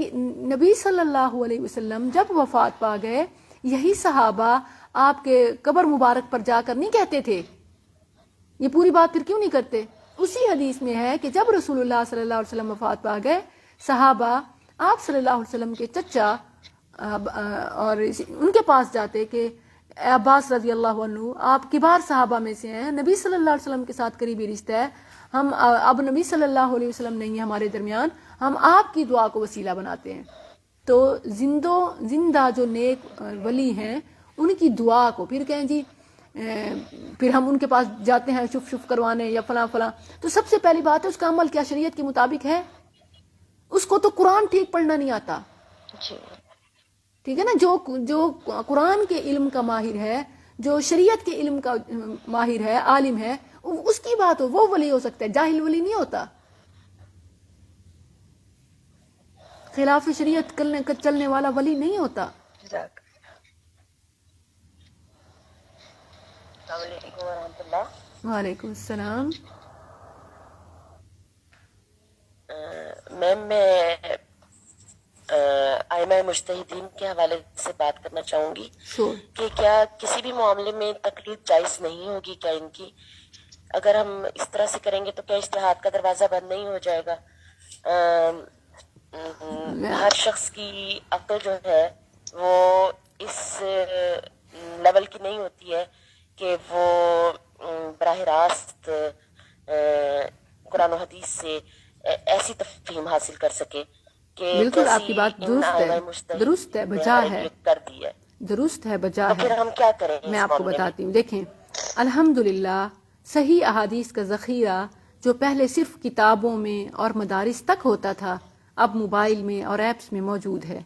نبی صلی اللہ علیہ وسلم جب وفات پا گئے، یہی صحابہ آپ کے قبر مبارک پر جا کر نہیں کہتے تھے؟ یہ پوری بات پھر کیوں نہیں کرتے؟ اسی حدیث میں ہے کہ جب رسول اللہ صلی اللہ علیہ وسلم وفات پا گئے، صحابہ آپ صلی اللہ علیہ وسلم کے چچا اور ان کے پاس جاتے کہ عباس رضی اللہ عنہ آپ کبار صحابہ میں سے ہیں، نبی صلی اللہ علیہ وسلم کے ساتھ قریبی رشتہ ہے، ہم اب نبی صلی اللہ علیہ وسلم نہیں ہے ہمارے درمیان، ہم آپ کی دعا کو وسیلہ بناتے ہیں. تو زندہ جو نیک ولی ہیں ان کی دعا کو پھر کہیں جی پھر ہم ان کے پاس جاتے ہیں شف شف کروانے یا فلاں فلاں. تو سب سے پہلی بات ہے اس کا عمل کیا شریعت کے مطابق ہے؟ اس کو تو قرآن ٹھیک پڑھنا نہیں آتا، جی ٹھیک ہے نا. جو قرآن کے علم کا ماہر ہے، جو شریعت کے علم کا ماہر ہے، عالم ہے، اس کی بات ہو وہ ولی ہو سکتا ہے، جاہل ولی نہیں ہوتا. خلاف شریعت چلنے والا ولی نہیں ہوتا. جزاک. السلام علیکم ورحمۃ اللہ. وعلیکم السلام. میم میں ائمہ مجتہدین کے حوالے سے بات کرنا چاہوں گی شور کہ کیا کسی بھی معاملے میں تقلید جائز نہیں ہوگی کیا ان کی؟ اگر ہم اس طرح سے کریں گے تو کیا اجتہاد کا دروازہ بند نہیں ہو جائے گا؟ ہر شخص کی عقل جو ہے وہ اس لیول کی نہیں ہوتی ہے کہ وہ براہ راست قرآن و حدیث سے ایسی تفہیم حاصل کر سکے کہ بالکل آپ کی جیسی بات ان ائمہ درست ہے، مجتہدین نے بجا ہمارے ہے، لیے کر دی ہے، درست ہے، بجا تو ہے. پھر ہم کیا کریں میں اس آپ کو معاملے میں؟ بتاتی ہوں. دیکھیں، الحمدللہ صحیح احادیث کا ذخیرہ جو پہلے صرف کتابوں میں اور مدارس تک ہوتا تھا اب موبائل میں اور ایپس میں موجود ہے.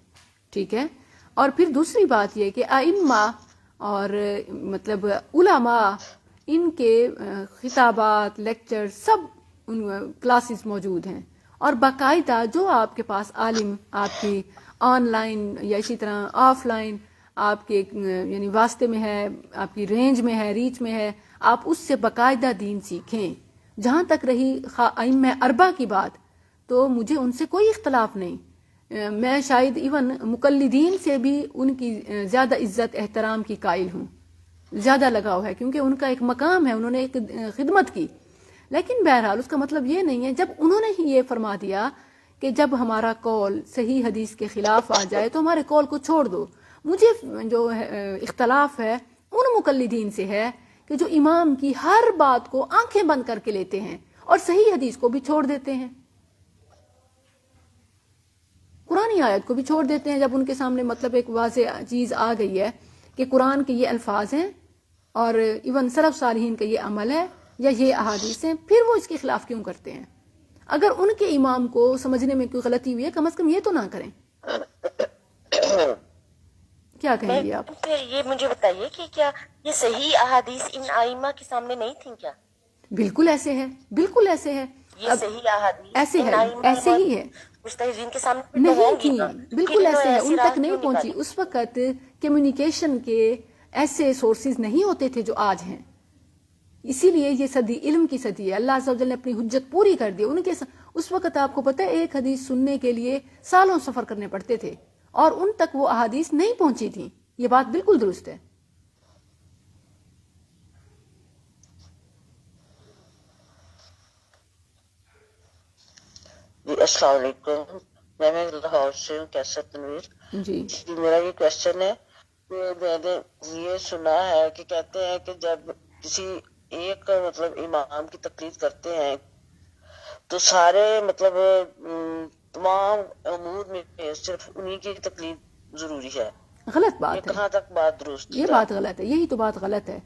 ٹھیک ہے. اور پھر دوسری بات یہ کہ ائمہ اور مطلب علماء ان کے خطابات، لیکچر، سب کلاسز موجود ہیں، اور باقاعدہ جو آپ کے پاس عالم آپ کی آن لائن یا اسی طرح آف لائن آپ کے یعنی واسطے میں ہے، آپ کی رینج میں ہے، ریچ میں ہے، آپ اس سے باقاعدہ دین سیکھیں. جہاں تک رہی ائمہ اربعہ کی بات، تو مجھے ان سے کوئی اختلاف نہیں. میں شاید ایون مقلدین سے بھی ان کی زیادہ عزت احترام کی قائل ہوں، زیادہ لگاؤ ہے، کیونکہ ان کا ایک مقام ہے، انہوں نے ایک خدمت کی. لیکن بہرحال اس کا مطلب یہ نہیں ہے جب انہوں نے ہی یہ فرما دیا کہ جب ہمارا قول صحیح حدیث کے خلاف آ جائے تو ہمارے قول کو چھوڑ دو. مجھے جو اختلاف ہے ان مقلدین سے ہے کہ جو امام کی ہر بات کو آنکھیں بند کر کے لیتے ہیں اور صحیح حدیث کو بھی چھوڑ دیتے ہیں، قرآن آیت کو بھی چھوڑ دیتے ہیں. جب ان کے سامنے مطلب ایک واضح چیز آ گئی ہے کہ قرآن کے یہ الفاظ ہیں اور ایون سلف صالحین کا یہ عمل ہے یا یہ احادیث ہیں، پھر وہ اس کے خلاف کیوں کرتے ہیں؟ اگر ان کے امام کو سمجھنے میں کوئی غلطی ہوئی ہے کم از کم یہ تو نہ کریں. کیا کہیں گے آپ؟ یہ مجھے بتائیے کہ کیا یہ صحیح احادیث ان ائمہ کے سامنے نہیں تھیں کیا؟ بالکل ایسے ہے، بالکل ایسے ہے. یہ صحیح احادیث ایسے ان ہے، ائمہ ایسے ہی ہے. مجتہدین کے سامنے تو نہیں ہوں گی تھی، نا، بالکل پھر ایسے ہے، ایسی ان راہ تک نہیں کیوں پہنچی. نکالی؟ اس وقت کمیونیکیشن کے ایسے سورسز نہیں ہوتے تھے جو آج ہیں. اسی لیے یہ صدی علم کی صدی ہے. اللہ عز و جل نے اپنی حجت پوری کر دی. ان کے اس وقت آپ کو پتہ ہے ایک حدیث سننے کے لیے سالوں سفر کرنے پڑتے تھے اور ان تک وہ احادیث نہیں پہنچی تھیں. یہ بات بالکل درست ہے. جی السلام علیکم، میں لاہور سے ہوں، کیسر تنویر. جی میرا یہ کوشچن ہے کہ میں نے یہ سنا ہے کہ کہتے ہیں کہ جب کسی ایک مطلب امام کی تقلید کرتے ہیں تو سارے مطلب تمام امور میں صرف انہی کی تقلید ضروری ہے. غلط یہ بات ہے، کہاں تک بات درست یہ ہے؟ بات غلط ہے، یہی تو بات غلط ہے.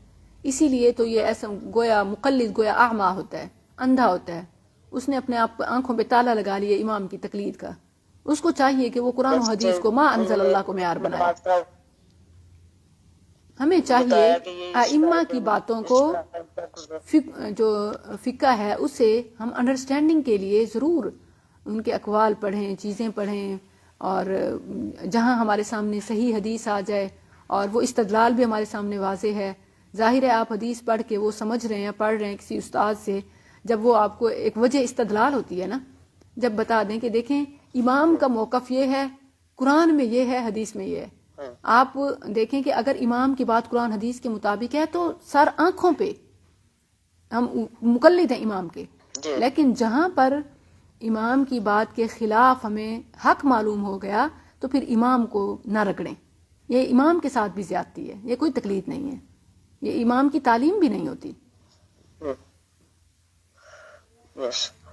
اسی لیے تو یہ ایسا گویا مقلد گویا اعمیٰ ہوتا ہے، اندھا ہوتا ہے. اس نے اپنے آپ آنکھوں پہ تالا لگا لیا امام کی تقلید کا. اس کو چاہیے کہ وہ قرآن و حدیث کو ما انزل اللہ کو معیار بنائے. ہمیں چاہیے بتایا کہ یہ ائمہ کی باتوں کو جو فقہ ہے اسے ہم انڈرسٹینڈنگ کے لیے ضرور ان کے اقوال پڑھیں، چیزیں پڑھیں، اور جہاں ہمارے سامنے صحیح حدیث آ جائے اور وہ استدلال بھی ہمارے سامنے واضح ہے. ظاہر ہے آپ حدیث پڑھ کے وہ سمجھ رہے ہیں، پڑھ رہے ہیں کسی استاد سے، جب وہ آپ کو ایک وجہ استدلال ہوتی ہے نا، جب بتا دیں کہ دیکھیں امام کا موقف یہ ہے، قرآن میں یہ ہے، حدیث میں یہ ہے. آپ دیکھیں کہ اگر امام کی بات قرآن حدیث کے مطابق ہے تو سر آنکھوں پہ ہم مقلد ہیں امام کے. لیکن جہاں پر امام کی بات کے خلاف ہمیں حق معلوم ہو گیا تو پھر امام کو نہ رگڑیں. یہ امام کے ساتھ بھی زیادتی ہے، یہ کوئی تقلید نہیں ہے، یہ امام کی تعلیم بھی نہیں ہوتی.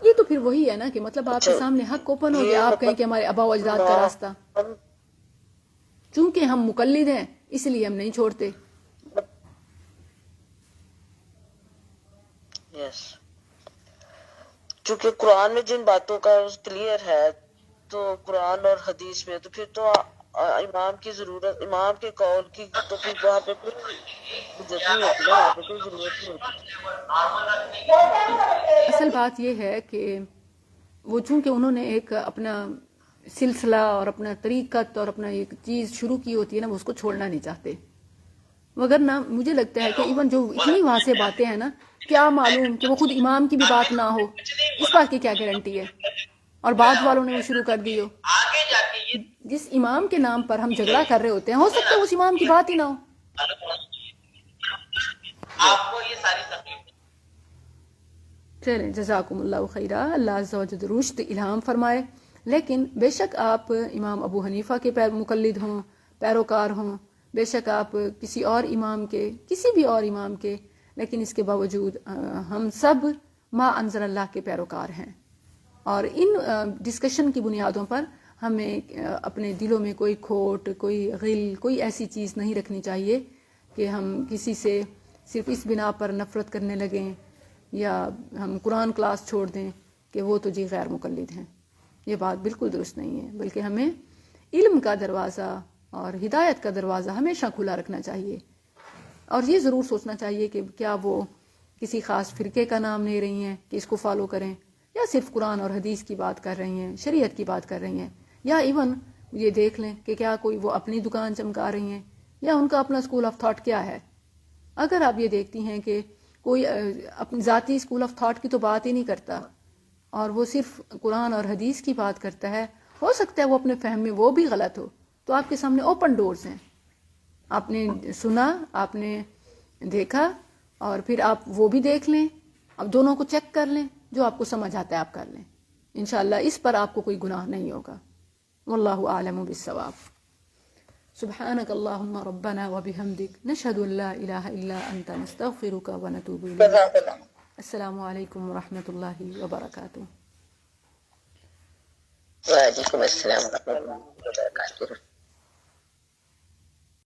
یہ تو پھر وہی ہے نا کہ مطلب آپ کے سامنے حق اوپن ہو گیا، آپ کہیں کہ ہمارے آبا و اجداد کا راستہ، چونکہ ہم مقلد ہیں اس لیے ہم نہیں چھوڑتے. چونکہ قرآن میں جن باتوں کا کلیئر ہے تو قرآن اور حدیث میں، تو پھر تو امام کی ضرورت، امام کے قول کی تو پھر وہاں پہ کوئی حجت نہیں ہوتی، وہاں پہ کوئی ضرورت نہیں ہوتی. اصل بات یہ ہے کہ وہ چونکہ انہوں نے ایک اپنا سلسلہ اور اپنا طریقت اور اپنا ایک چیز شروع کی ہوتی ہے نا، وہ اس کو چھوڑنا نہیں چاہتے. وگرنہ مجھے لگتا ہے کہ ایون جو اتنی واضح باتیں ہیں نا، کیا معلوم کہ وہ خود امام کی بھی بات نہ ہو، اس بات کی کیا گارنٹی ہے، اور بعد والوں نے وہ شروع کر دی ہو. جس امام کے نام پر ہم جھگڑا کر رہے ہوتے ہیں، ہو سکتا ہے اس امام کی بات ہی نہ ہو. آپ کو یہ ساری تکلیف. چلیں، جزاکم اللہ خیرہ، اللہ عز و جل رشد الہام فرمائے. لیکن بے شک آپ امام ابو حنیفہ کے مقلد ہوں، پیروکار ہوں، بے شک آپ کسی اور امام کے، کسی بھی اور امام کے، لیکن اس کے باوجود ہم سب ما انزل اللہ کے پیروکار ہیں. اور ان ڈسکشن کی بنیادوں پر ہمیں اپنے دلوں میں کوئی کھوٹ، کوئی غل، کوئی ایسی چیز نہیں رکھنی چاہیے کہ ہم کسی سے صرف اس بنا پر نفرت کرنے لگیں یا ہم قرآن کلاس چھوڑ دیں کہ وہ تو جی غیر مقلد ہیں. یہ بات بالکل درست نہیں ہے، بلکہ ہمیں علم کا دروازہ اور ہدایت کا دروازہ ہمیشہ کھلا رکھنا چاہیے. اور یہ ضرور سوچنا چاہیے کہ کیا وہ کسی خاص فرقے کا نام لے رہی ہیں کہ اس کو فالو کریں، یا صرف قرآن اور حدیث کی بات کر رہی ہیں، شریعت کی بات کر رہی ہیں، یا ایون یہ دیکھ لیں کہ کیا کوئی وہ اپنی دکان چمکا رہی ہیں یا ان کا اپنا اسکول آف تھاٹ کیا ہے. اگر آپ یہ دیکھتی ہیں کہ کوئی اپنی ذاتی اسکول آف تھاٹ کی تو بات ہی نہیں کرتا اور وہ صرف قرآن اور حدیث کی بات کرتا ہے، ہو سکتا ہے وہ اپنے فہم میں وہ بھی غلط ہو، تو آپ کے سامنے اوپن ڈورز ہیں. آپ نے سنا، آپ نے دیکھا، اور پھر آپ وہ بھی دیکھ لیں، اب دونوں کو چیک کر لیں، جو آپ کو سمجھ آتا ہے آپ کر لیں. انشاءاللہ اس پر آپ کو کوئی گناہ نہیں ہوگا. واللہ اعلم بالصواب. سبحانك اللهم ربنا وبحمدك نشهد ان لا اله الا انت نستغفرك ونتوب اليك. جزاک اللہ. السلام علیکم ورحمۃ اللہ وبرکاتہ. وعلیکم السلام ورحمۃ اللہ وبرکاتہ.